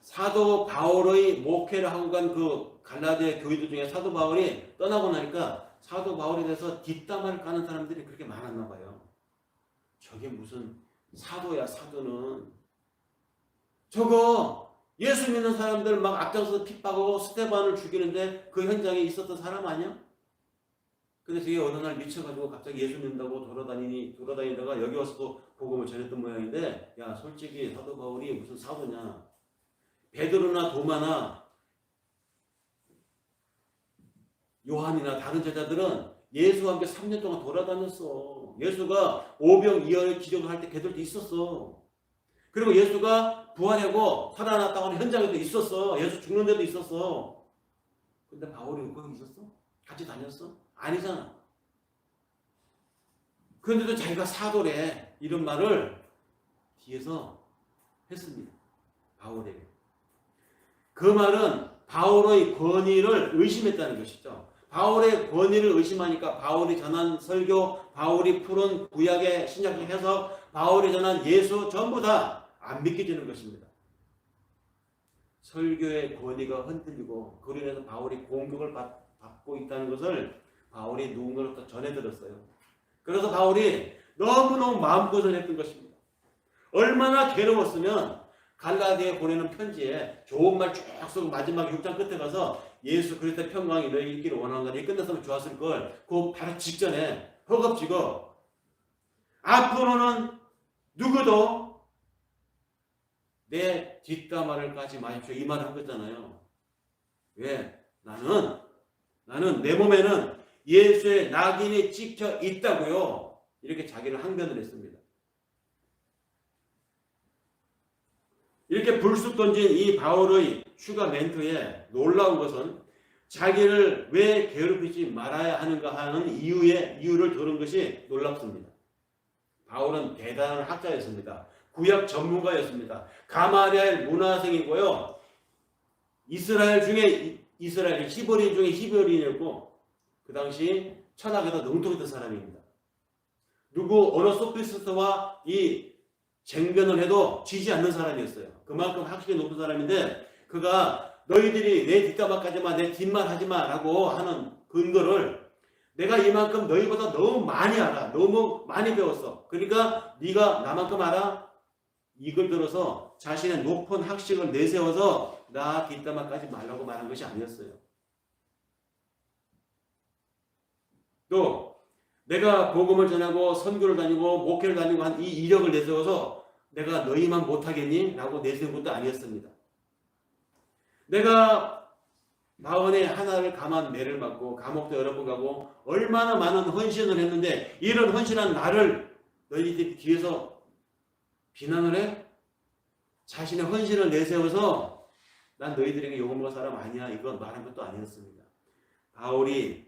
사도 바울의 목회를 하고 간 그 갈라디아 교인들 중에 사도 바울이 떠나고 나니까 사도 바울에 대해서 뒷담화를 까는 사람들이 그렇게 많았나 봐요. 저게 무슨 사도야, 사도는. 저거 예수 믿는 사람들 막 앞장서서 핍박하고 스테반을 죽이는데 그 현장에 있었던 사람 아니야? 근데 저게 어느 날 미쳐가지고 갑자기 예수 믿는다고 돌아다니다가 여기 와서도 복음을 전했던 모양인데, 야 솔직히 사도 바울이 무슨 사도냐? 베드로나 도마나 요한이나 다른 제자들은 예수와 함께 3년 동안 돌아다녔어. 예수가 오병이어의 기적을 할 때 걔들도 있었어. 그리고 예수가 부활하고 살아났다고 하는 현장에도 있었어. 예수 죽는 데도 있었어. 근데 바울이 거기 있었어? 같이 다녔어? 아니잖아. 그런데도 자기가 사도래 이런 말을 뒤에서 했습니다. 바울에게. 그 말은 바울의 권위를 의심했다는 것이죠. 바울의 권위를 의심하니까 바울이 전한 설교, 바울이 푸른 구약의 신약의 해석, 바울이 전한 예수 전부 다 안 믿겨지는 것입니다. 설교의 권위가 흔들리고 그로 인해서 바울이 공격을 받고 있다는 것을 바울이 누군가로부터 전해 들었어요. 그래서 바울이 너무너무 마음고생했던 것입니다. 얼마나 괴로웠으면 갈라디아에 보내는 편지에 좋은 말 쭉 쓰고 마지막 6장 끝에 가서 예수 그리스도의 평강이 너희 있기를 원하노라 이 끝났으면 좋았을 걸. 그 바로 직전에 허겁지겁 앞으로는 누구도 내 뒷담화를 까지 마십시오 이 말을 한 거잖아요. 왜? 나는 내 몸에는 예수의 낙인이 찍혀 있다고요. 이렇게 자기를 항변을 했습니다. 이렇게 불쑥 던진 이 바울의 추가 멘트에 놀라운 것은 자기를 왜 괴롭히지 말아야 하는가 하는 이유를 들은 것이 놀랍습니다. 바울은 대단한 학자였습니다. 구약 전문가였습니다. 가마리엘 문화생이고요. 이스라엘 중에 이스라엘 히브리인 중에 히브리인이었고 그 당시 철학에도 능통했던 사람입니다. 어느 소피스트와 이 쟁변을 해도 지지 않는 사람이었어요. 그만큼 학식이 높은 사람인데 그가 너희들이 내 뒷담화까지만 내 뒷말 하지마 라고 하는 근거를 내가 이만큼 너희보다 너무 많이 알아. 너무 많이 배웠어. 그러니까 네가 나만큼 알아? 이걸 들어서 자신의 높은 학식을 내세워서 나 뒷담화까지 말라고 말한 것이 아니었어요. 또 내가 복음을 전하고 선교를 다니고 목회를 다니고 한 이 이력을 내세워서 내가 너희만 못하겠니? 라고 내세운 것도 아니었습니다. 내가 마흔에 하나를 감한 매를 맞고 감옥도 여러 번 가고 얼마나 많은 헌신을 했는데 이런 헌신한 나를 너희들이 뒤에서 비난을 해? 자신의 헌신을 내세워서 난 너희들에게 욕먹을 사람 아니야 이건 말한 것도 아니었습니다. 바울이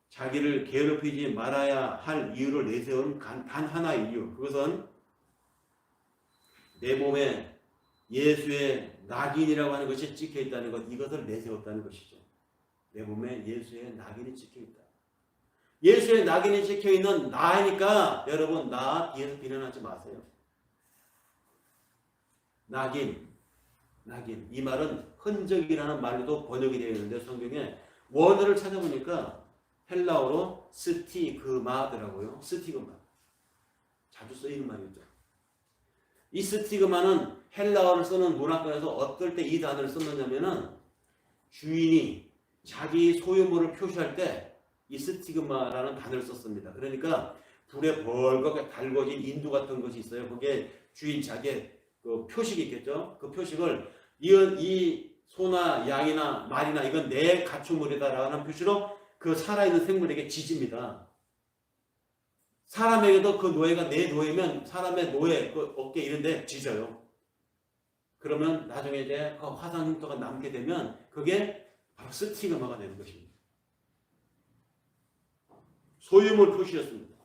자기를 괴롭히지 말아야 할 이유를 내세운 단 하나의 이유, 그것은 내 몸에 예수의 낙인이라고 하는 것이 찍혀 있다는 것, 이것을 내세웠다는 것이죠. 내 몸에 예수의 낙인이 찍혀 있다. 예수의 낙인이 찍혀 있는 나니까 여러분 나 뒤에서 비난하지 마세요. 낙인 이 말은 흔적이라는 말로도 번역이 되어 있는데 성경에 원어를 찾아보니까 헬라어로 스티그마더라고요. 스티그마. 자주 쓰이는 말이죠. 이 스티그마는 헬라어를 쓰는 문화권에서 어떨 때 이 단어를 썼느냐면은 주인이 자기 소유물을 표시할 때 이 스티그마라는 단어를 썼습니다. 그러니까 불에 벌겋게 달궈진 인두 같은 것이 있어요. 거기에 주인 자기의 그 표식이 있겠죠. 그 표식을 이 소나 양이나 말이나 이건 내 가축물이다라는 표시로 그 살아있는 생물에게 지집니다. 사람에게도 그 노예가 내 노예면 사람의 노예 그 어깨 이런데 지져요. 그러면 나중에 이제 그 화상 흉터가 남게 되면 그게 바로 스티그마가 되는 것입니다. 소유물 표시였습니다.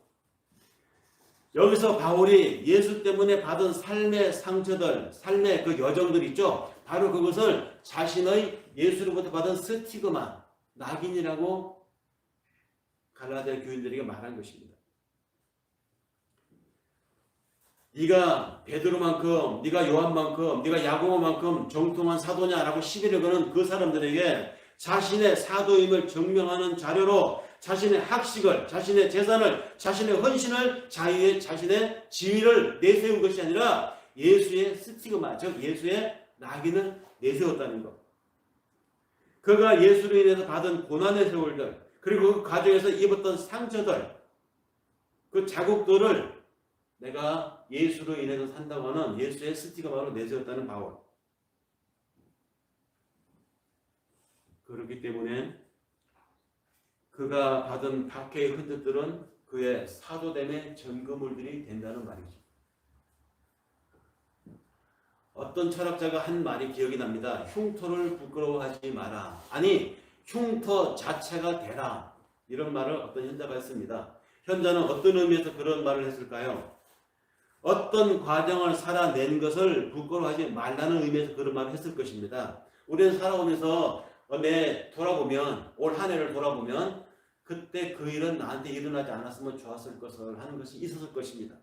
여기서 바울이 예수 때문에 받은 삶의 상처들, 삶의 그 여정들 있죠. 바로 그것을 자신의 예수로부터 받은 스티그마, 낙인이라고 갈라디아 교인들에게 말한 것입니다. 네가 베드로만큼, 네가 요한만큼, 네가 야고보만큼 정통한 사도냐라고 시비를 거는 그 사람들에게 자신의 사도임을 증명하는 자료로 자신의 학식을, 자신의 재산을, 자신의 헌신을, 자신의 지위를 내세운 것이 아니라 예수의 스티그마, 즉 예수의 낙인을 내세웠다는 것. 그가 예수로 인해서 받은 고난의 세월들, 그리고 그 과정에서 입었던 상처들, 그 자국들을 내가 예수로 인해서 산다고 하는 예수의 스티그마로 내세웠다는 바울. 그렇기 때문에 그가 받은 박해의 흔적들은 그의 사도됨의 증거물들이 된다는 말이죠. 어떤 철학자가 한 말이 기억이 납니다. 흉터를 부끄러워하지 마라. 아니 흉터 자체가 되라. 이런 말을 어떤 현자가 했습니다. 현자는 어떤 의미에서 그런 말을 했을까요? 어떤 과정을 살아낸 것을 부끄러워하지 말라는 의미에서 그런 말을 했을 것입니다. 우리는 살아오면서 돌아보면 올 한 해를 돌아보면 그때 그 일은 나한테 일어나지 않았으면 좋았을 것을 하는 것이 있었을 것입니다.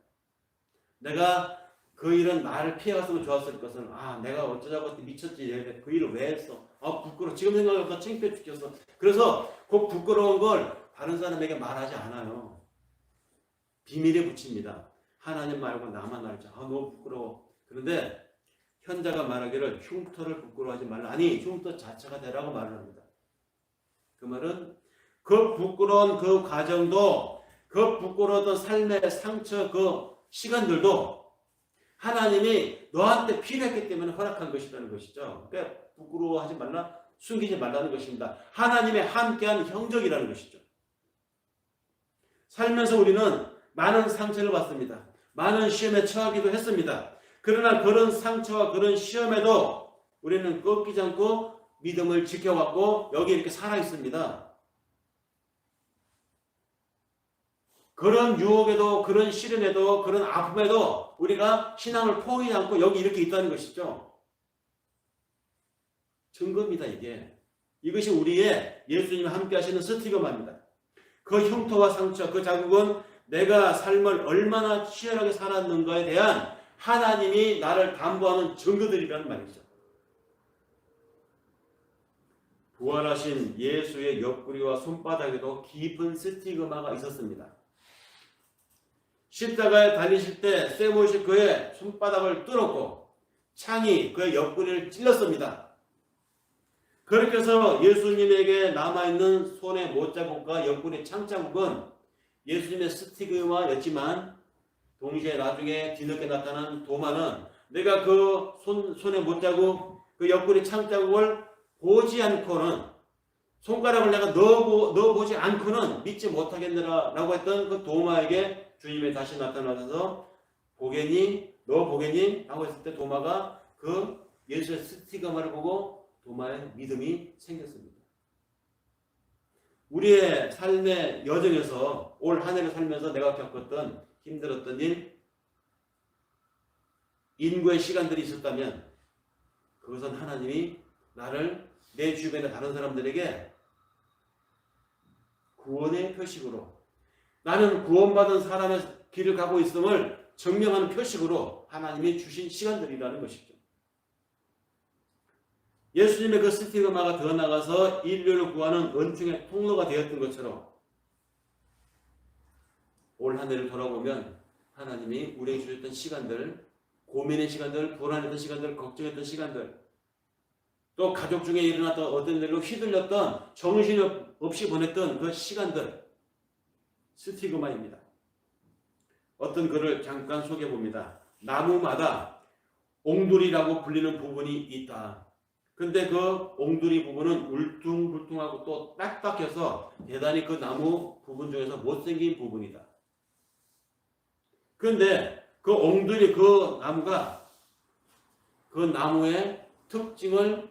내가 그 일은 나를 피해갔으면 좋았을 것을 내가 어쩌자고 미쳤지 그 일을 왜 했어 부끄러워 지금 생각해보니까 창피해 죽겠어. 그래서 그 부끄러운 걸 다른 사람에게 말하지 않아요. 비밀에 붙입니다. 하나님 말고 나만 알지. 너무 부끄러워. 그런데 현자가 말하기를 흉터를 부끄러워하지 말라. 아니, 흉터 자체가 되라고 말을 합니다. 그 말은 그 부끄러운 그 과정도, 그 부끄러웠던 삶의 상처, 그 시간들도 하나님이 너한테 필요했기 때문에 허락한 것이라는 것이죠. 그러니까 부끄러워하지 말라, 숨기지 말라는 것입니다. 하나님의 함께한 형적이라는 것이죠. 살면서 우리는 많은 상처를 받습니다. 많은 시험에 처하기도 했습니다. 그러나 그런 상처와 그런 시험에도 우리는 꺾이지 않고 믿음을 지켜왔고 여기 이렇게 살아 있습니다. 그런 유혹에도, 그런 시련에도, 그런 아픔에도 우리가 신앙을 포기하지 않고 여기 이렇게 있다는 것이죠. 증거입니다, 이게. 이것이 우리의 예수님이 함께 하시는 스티그마입니다. 그 흉터와 상처, 그 자국은 내가 삶을 얼마나 치열하게 살았는가에 대한 하나님이 나를 담보하는 증거들이라는 말이죠. 부활하신 예수의 옆구리와 손바닥에도 깊은 스티그마가 있었습니다. 십자가에 달리실 때 쇠못이 그의 손바닥을 뚫었고 창이 그의 옆구리를 찔렀습니다. 그렇게 해서 예수님에게 남아있는 손의 못자국과 옆구리 창자국은 예수님의 스티그마였지만 동시에 나중에 뒤늦게 나타난 도마는 내가 그 손의 못자국, 그 옆구리 창자국을 보지 않고는, 손가락을 내가 넣어보지 않고는 믿지 못하겠느라라고 했던 그 도마에게 주님이 다시 나타나서 보겠니? 너 보겠니? 라고 했을 때 도마가 그 예수의 스티그마를 보고 도마의 믿음이 생겼습니다. 우리의 삶의 여정에서 올 한 해를 살면서 내가 겪었던 힘들었던 일, 인고의 시간들이 있었다면 그것은 하나님이 나를 내 주변의 다른 사람들에게 구원의 표식으로, 나는 구원받은 사람의 길을 가고 있음을 증명하는 표식으로 하나님이 주신 시간들이라는 것이죠. 예수님의 그 스티그마가 더 나가서 인류를 구하는 은총의 통로가 되었던 것처럼 올 한 해를 돌아보면 하나님이 우리에게 주셨던 시간들, 고민의 시간들, 불안했던 시간들, 걱정했던 시간들, 또 가족 중에 일어났던 어떤 일로 휘둘렸던, 정신이 없이 보냈던 그 시간들, 스티그마입니다. 어떤 글을 잠깐 소개해 봅니다. 나무마다 옹돌이라고 불리는 부분이 있다. 근데 그 옹돌이 부분은 울퉁불퉁하고 또 딱딱해서 대단히 그 나무 부분 중에서 못생긴 부분이다. 그런데 그 옹돌이, 그 나무가 그 나무의 특징을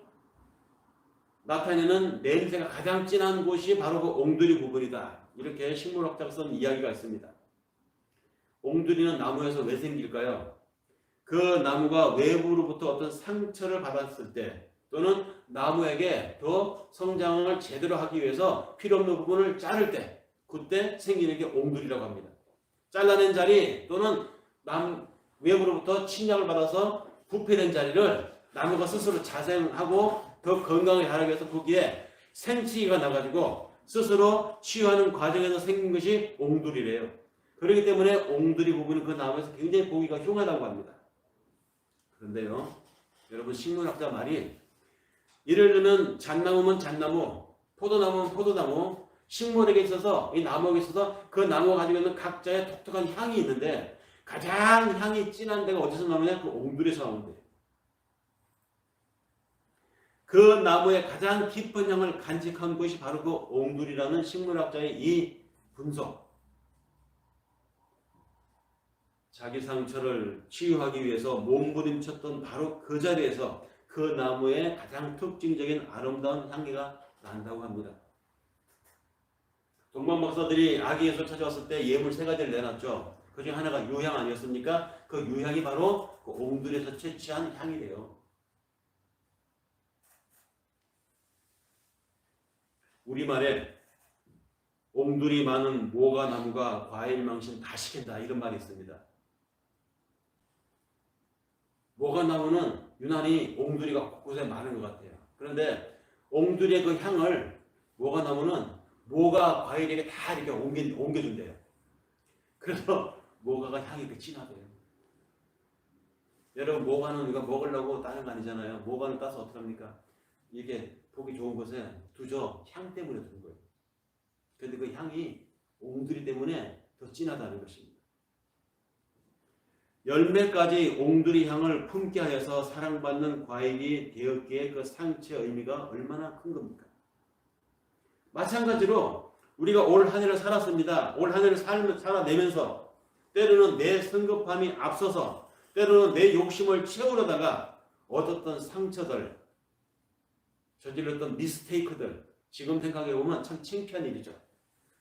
나타내는 냄새가 가장 진한 곳이 바로 그 옹돌이 부분이다. 이렇게 식물학자가 쓴 이야기가 있습니다. 옹돌이는 나무에서 왜 생길까요? 그 나무가 외부로부터 어떤 상처를 받았을 때, 또는 나무에게 더 성장을 제대로 하기 위해서 필요없는 부분을 자를 때, 그때 생기는 게 옹돌이라고 합니다. 잘라낸 자리 또는 외부로부터 침략을 받아서 부패된 자리를 나무가 스스로 자생하고 더 건강하게 자라기 위해서 거기에 생치기가 나가지고 스스로 치유하는 과정에서 생긴 것이 옹돌이래요. 그렇기 때문에 옹돌이 부분은 그 나무에서 굉장히 보기가 흉하다고 합니다. 그런데요, 여러분, 식물학자 말이 이러려면 잣나무면 잣나무, 포도나무면 포도나무, 식물에게 있어서, 이 나무에게 있어서 그 나무가 가지고 있는 각자의 독특한 향이 있는데 가장 향이 진한 데가 어디서 나오느냐? 그 옹돌이에서 나오는데, 그 나무의 가장 깊은 향을 간직한 것이 바로 그 옹돌이라는 식물학자의 이 분석. 자기 상처를 치유하기 위해서 몸부림쳤던 바로 그 자리에서 그 나무의 가장 특징적인 아름다운 향기가 난다고 합니다. 동방 박사들이 아기 예수를 찾아왔을 때 예물 3가지를 내놨죠. 그 중에 하나가 유향 아니었습니까? 그 유향이 바로 그 옹돌이에서 채취한 향이래요. 우리말에 옹돌이 많은 모가 나무가 과일 망신 다 시킨다, 이런 말이 있습니다. 모가 나무는 유난히 옹돌이가 곳곳에 많은 것 같아요. 그런데 옹돌이의 그 향을 모가 나무는 모가 과일에게 다 이렇게 옮겨준대요. 그래서 모가가 향이 이렇게 진하대요. 여러분, 모가는 우리가 먹으려고 따는 거 아니잖아요. 모가는 따서 어떻게 합니까? 이게 보기 좋은 곳에 두죠. 향 때문에 두는 거예요. 그런데 그 향이 옹두리 때문에 더 진하다는 것입니다. 열매까지 옹두리 향을 품게 하여서 사랑받는 과일이 되었기에 그 상처의 의미가 얼마나 큰 겁니까? 마찬가지로 우리가 올 한 해를 살았습니다. 올 한 해를 살아내면서 때로는 내 성급함이 앞서서 때로는 내 욕심을 채우려다가 얻었던 상처들, 저질렀던 미스테이크들, 지금 생각해보면 참 창피한 일이죠.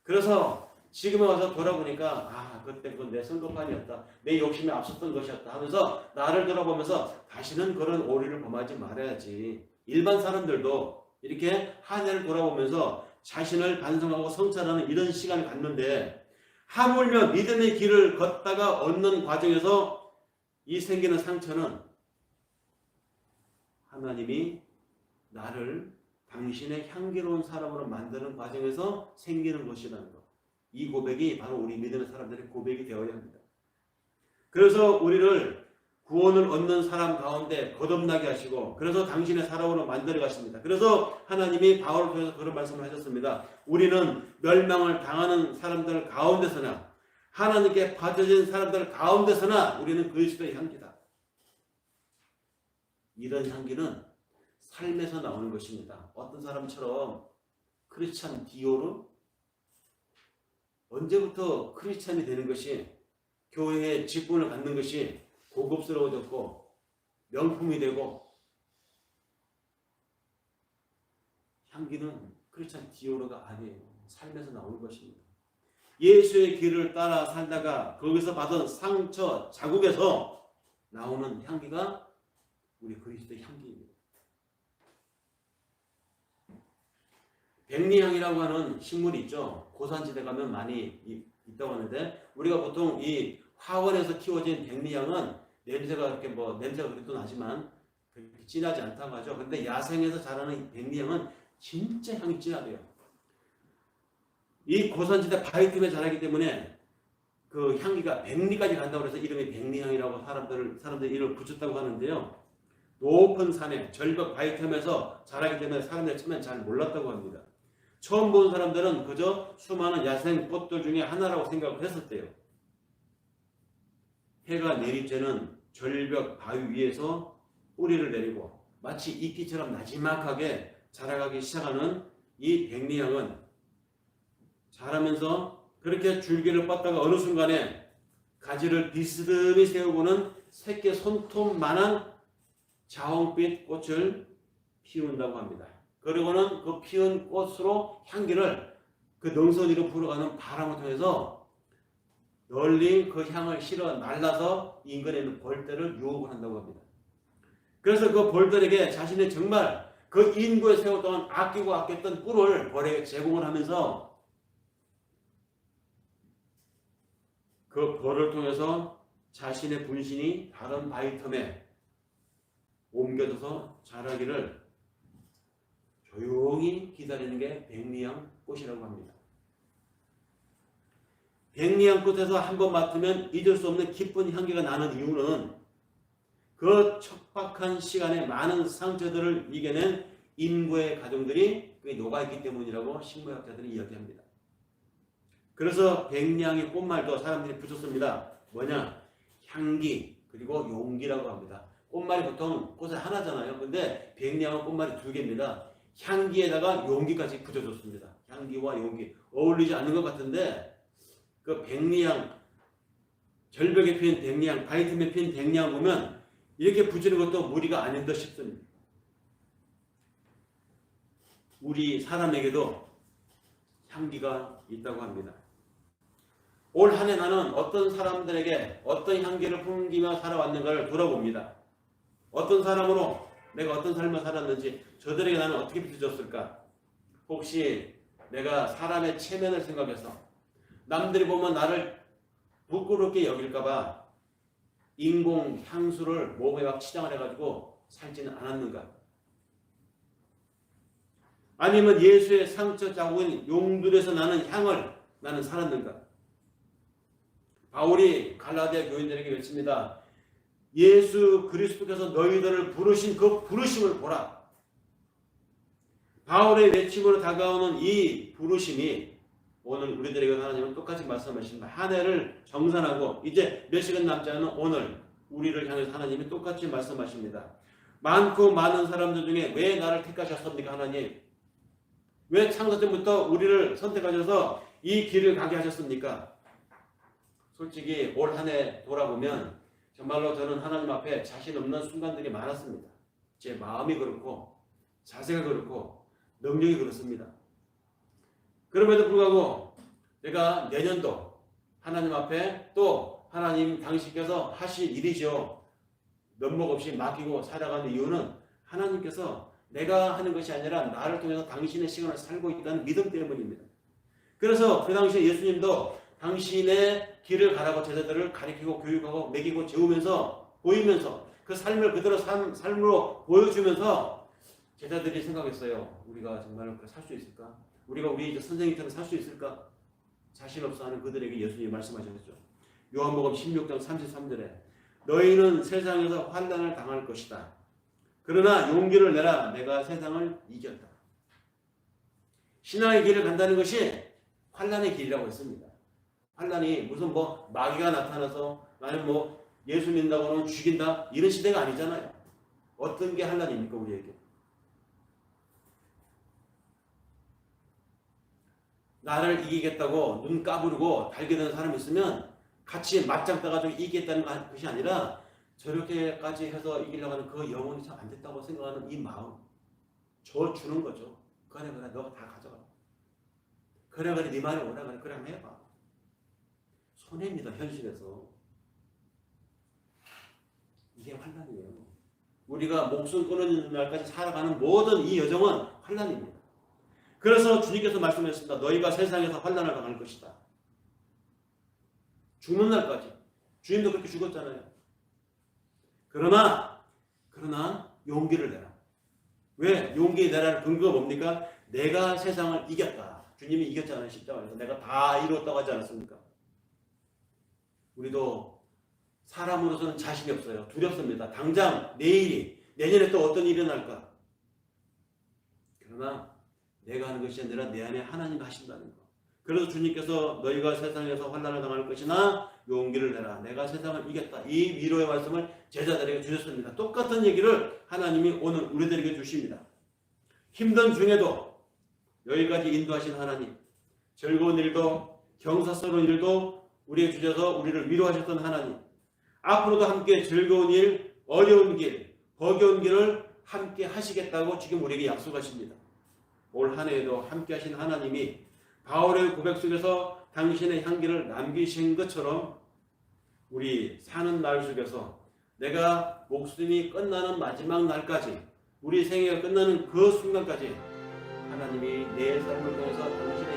그래서 지금에 와서 돌아보니까 그때 그건 내 성급함이었다, 내 욕심이 앞섰던 것이었다 하면서 나를 돌아보면서 다시는 그런 오류를 범하지 말아야지. 일반 사람들도 이렇게 한 해를 돌아보면서 자신을 반성하고 성찰하는 이런 시간을 갖는데, 하물며 믿음의 길을 걷다가 얻는 과정에서 이 생기는 상처는 하나님이 나를 당신의 향기로운 사람으로 만드는 과정에서 생기는 것이라는 것. 이 고백이 바로 우리 믿음의 사람들의 고백이 되어야 합니다. 그래서 우리를 구원을 얻는 사람 가운데 거듭나게 하시고, 그래서 당신의 사람으로 만들어 가십니다. 그래서 하나님이 바울을 통해서 그런 말씀을 하셨습니다. 우리는 멸망을 당하는 사람들 가운데서나 하나님께 받아진 사람들 가운데서나 우리는 그리스도의 향기다. 이런 향기는 삶에서 나오는 것입니다. 어떤 사람처럼 크리스찬 디오르? 언제부터 크리스찬이 되는 것이, 교회의 직분을 갖는 것이 고급스러워졌고 명품이 되고, 향기는 크리스찬 디오르가 아니에요. 삶에서 나오는 것입니다. 예수의 길을 따라 살다가 거기서 받은 상처, 자국에서 나오는 향기가 우리 그리스도의 향기입니다. 백리향이라고 하는 식물이 있죠. 고산지대 가면 많이 있다고 하는데, 우리가 보통 이 화원에서 키워진 백리향은 냄새가 그렇게 또 나지만 그렇게 진하지 않다고 하죠. 그런데 야생에서 자라는 백리향은 진짜 향이 진하대요. 이 고산지대 바위틈에 자라기 때문에 그 향기가 백리까지 간다고 해서 이름이 백리향이라고 사람들이 이름을 붙였다고 하는데요. 높은 산에 절벽 바위틈에서 자라기 때문에 사람들이 처음엔 잘 몰랐다고 합니다. 처음 본 사람들은 그저 수많은 야생 꽃들 중에 하나라고 생각을 했었대요. 해가 내릴 때는 절벽 바위 위에서 뿌리를 내리고 마치 이끼처럼 나지막하게 자라가기 시작하는 이 백리향은 자라면서 그렇게 줄기를 뻗다가 어느 순간에 가지를 비스듬히 세우고는 새끼 손톱만한 자홍빛 꽃을 피운다고 합니다. 그리고는 그 피운 꽃으로 향기를 그 능선 위로 불어가는 바람을 통해서 널리 그 향을 실어 날라서 인근에 있는 벌떼를 유혹을 한다고 합니다. 그래서 그 벌들에게 자신의 정말 그 인구에 세웠던 아끼고 아꼈던 꿀을 벌에게 제공을 하면서 그 벌을 통해서 자신의 분신이 다른 바위틈에 옮겨져서 자라기를 조용히 기다리는 게 백리향 꽃이라고 합니다. 백리향 꽃에서 한번 맡으면 잊을 수 없는 기쁜 향기가 나는 이유는 그 척박한 시간에 많은 상처들을 이겨낸 인구의 가정들이 녹아있기 때문이라고 식물학자들이 이야기합니다. 그래서 백리향의 꽃말도 사람들이 붙였습니다. 뭐냐? 향기 그리고 용기라고 합니다. 꽃말이 보통 꽃에 하나잖아요. 근데 백리향은 꽃말이 2개입니다. 향기에다가 용기까지 붙여줬습니다. 향기와 용기 어울리지 않는 것 같은데, 그 백리향, 절벽에 피는 백리향, 바위틈에 피는 백리향 보면 이렇게 붙이는 것도 무리가 아닌 듯 싶습니다. 우리 사람에게도 향기가 있다고 합니다. 올 한 해 나는 어떤 사람들에게 어떤 향기를 풍기며 살아왔는가를 돌아봅니다. 어떤 사람으로 내가 어떤 삶을 살았는지, 저들에게 나는 어떻게 비춰졌을까? 혹시 내가 사람의 체면을 생각해서 남들이 보면 나를 부끄럽게 여길까봐 인공 향수를 몸에 막 치장을 해가지고 살지는 않았는가? 아니면 예수의 상처 자국인 용들에서 나는 향을 나는 살았는가? 바울이 갈라디아 교인들에게 외칩니다. 예수 그리스도께서 너희들을 부르신 그 부르심을 보라. 바울의 외침으로 다가오는 이 부르심이 오늘 우리들에게 하나님은 똑같이 말씀하십니다. 한 해를 정산하고 이제 몇 시간 남지 않은 오늘 우리를 향해서 하나님이 똑같이 말씀하십니다. 많고 많은 사람들 중에 왜 나를 택하셨습니까? 하나님. 왜 창세 전부터 우리를 선택하셔서 이 길을 가게 하셨습니까? 솔직히 올 한 해 돌아보면 정말로 저는 하나님 앞에 자신 없는 순간들이 많았습니다. 제 마음이 그렇고 자세가 그렇고 능력이 그렇습니다. 그럼에도 불구하고 내가 내년도 하나님 앞에 또 하나님 당신께서 하실 일이죠. 면목 없이 맡기고 살아가는 이유는 하나님께서 내가 하는 것이 아니라 나를 통해서 당신의 시간을 살고 있다는 믿음 때문입니다. 그래서 그 당시에 예수님도 당신의 길을 가라고 제자들을 가리키고 교육하고 먹이고 재우면서 보이면서 그 삶을 그대로 삶으로 보여주면서 제자들이 생각했어요. 우리가 정말 살 수 있을까? 우리가 우리 선생님처럼 살 수 있을까? 자신 없어 하는 그들에게 예수님이 말씀하셨죠. 요한복음 16장 33절에 너희는 세상에서 환난을 당할 것이다. 그러나 용기를 내라. 내가 세상을 이겼다. 신앙의 길을 간다는 것이 환난의 길이라고 했습니다. 환난이 무슨 마귀가 나타나서 나는 예수 믿는다고는 죽인다 이런 시대가 아니잖아요. 어떤 게 환난입니까 우리에게? 나를 이기겠다고 눈 까부르고 달게 사람이 있으면 같이 맞짱 떠가지고 이기겠다는 것이 아니라 저렇게까지 해서 이기려고 하는 그 영혼이 참 안 됐다고 생각하는 이 마음 저 주는 거죠. 그래 너가 다 가져가. 그래 네 말이 오라 그래 한번 해봐. 손해입니다. 현실에서. 이게 환난이에요. 우리가 목숨 끊어지는 날까지 살아가는 모든 이 여정은 환난입니다. 그래서 주님께서 말씀하셨습니다. 너희가 세상에서 환난을 당할 것이다. 죽는 날까지. 주님도 그렇게 죽었잖아요. 그러나 용기를 내라. 왜? 용기 내라는 근거가 뭡니까? 내가 세상을 이겼다. 주님이 이겼잖아요. 십자가에서. 내가 다 이루었다고 하지 않았습니까? 우리도 사람으로서는 자신이 없어요. 두렵습니다. 당장 내일이 내년에 또 어떤 일이 날까? 그러나 내가 하는 것이 아니라 내 안에 하나님이 하신다는 거. 그래서 주님께서 너희가 세상에서 환난을 당할 것이나 용기를 내라. 내가 세상을 이겼다. 이 위로의 말씀을 제자들에게 주셨습니다. 똑같은 얘기를 하나님이 오늘 우리들에게 주십니다. 힘든 중에도 여기까지 인도하신 하나님, 즐거운 일도 경사스러운 일도 우리에게 주셔서 우리를 위로하셨던 하나님, 앞으로도 함께 즐거운 일, 어려운 길, 버거운 길을 함께 하시겠다고 지금 우리에게 약속하십니다. 올 한 해에도 함께 하신 하나님이 바울의 고백 속에서 당신의 향기를 남기신 것처럼 우리 사는 날 속에서 내가 목숨이 끝나는 마지막 날까지 우리 생애가 끝나는 그 순간까지 하나님이 내 삶을 통해서 당신의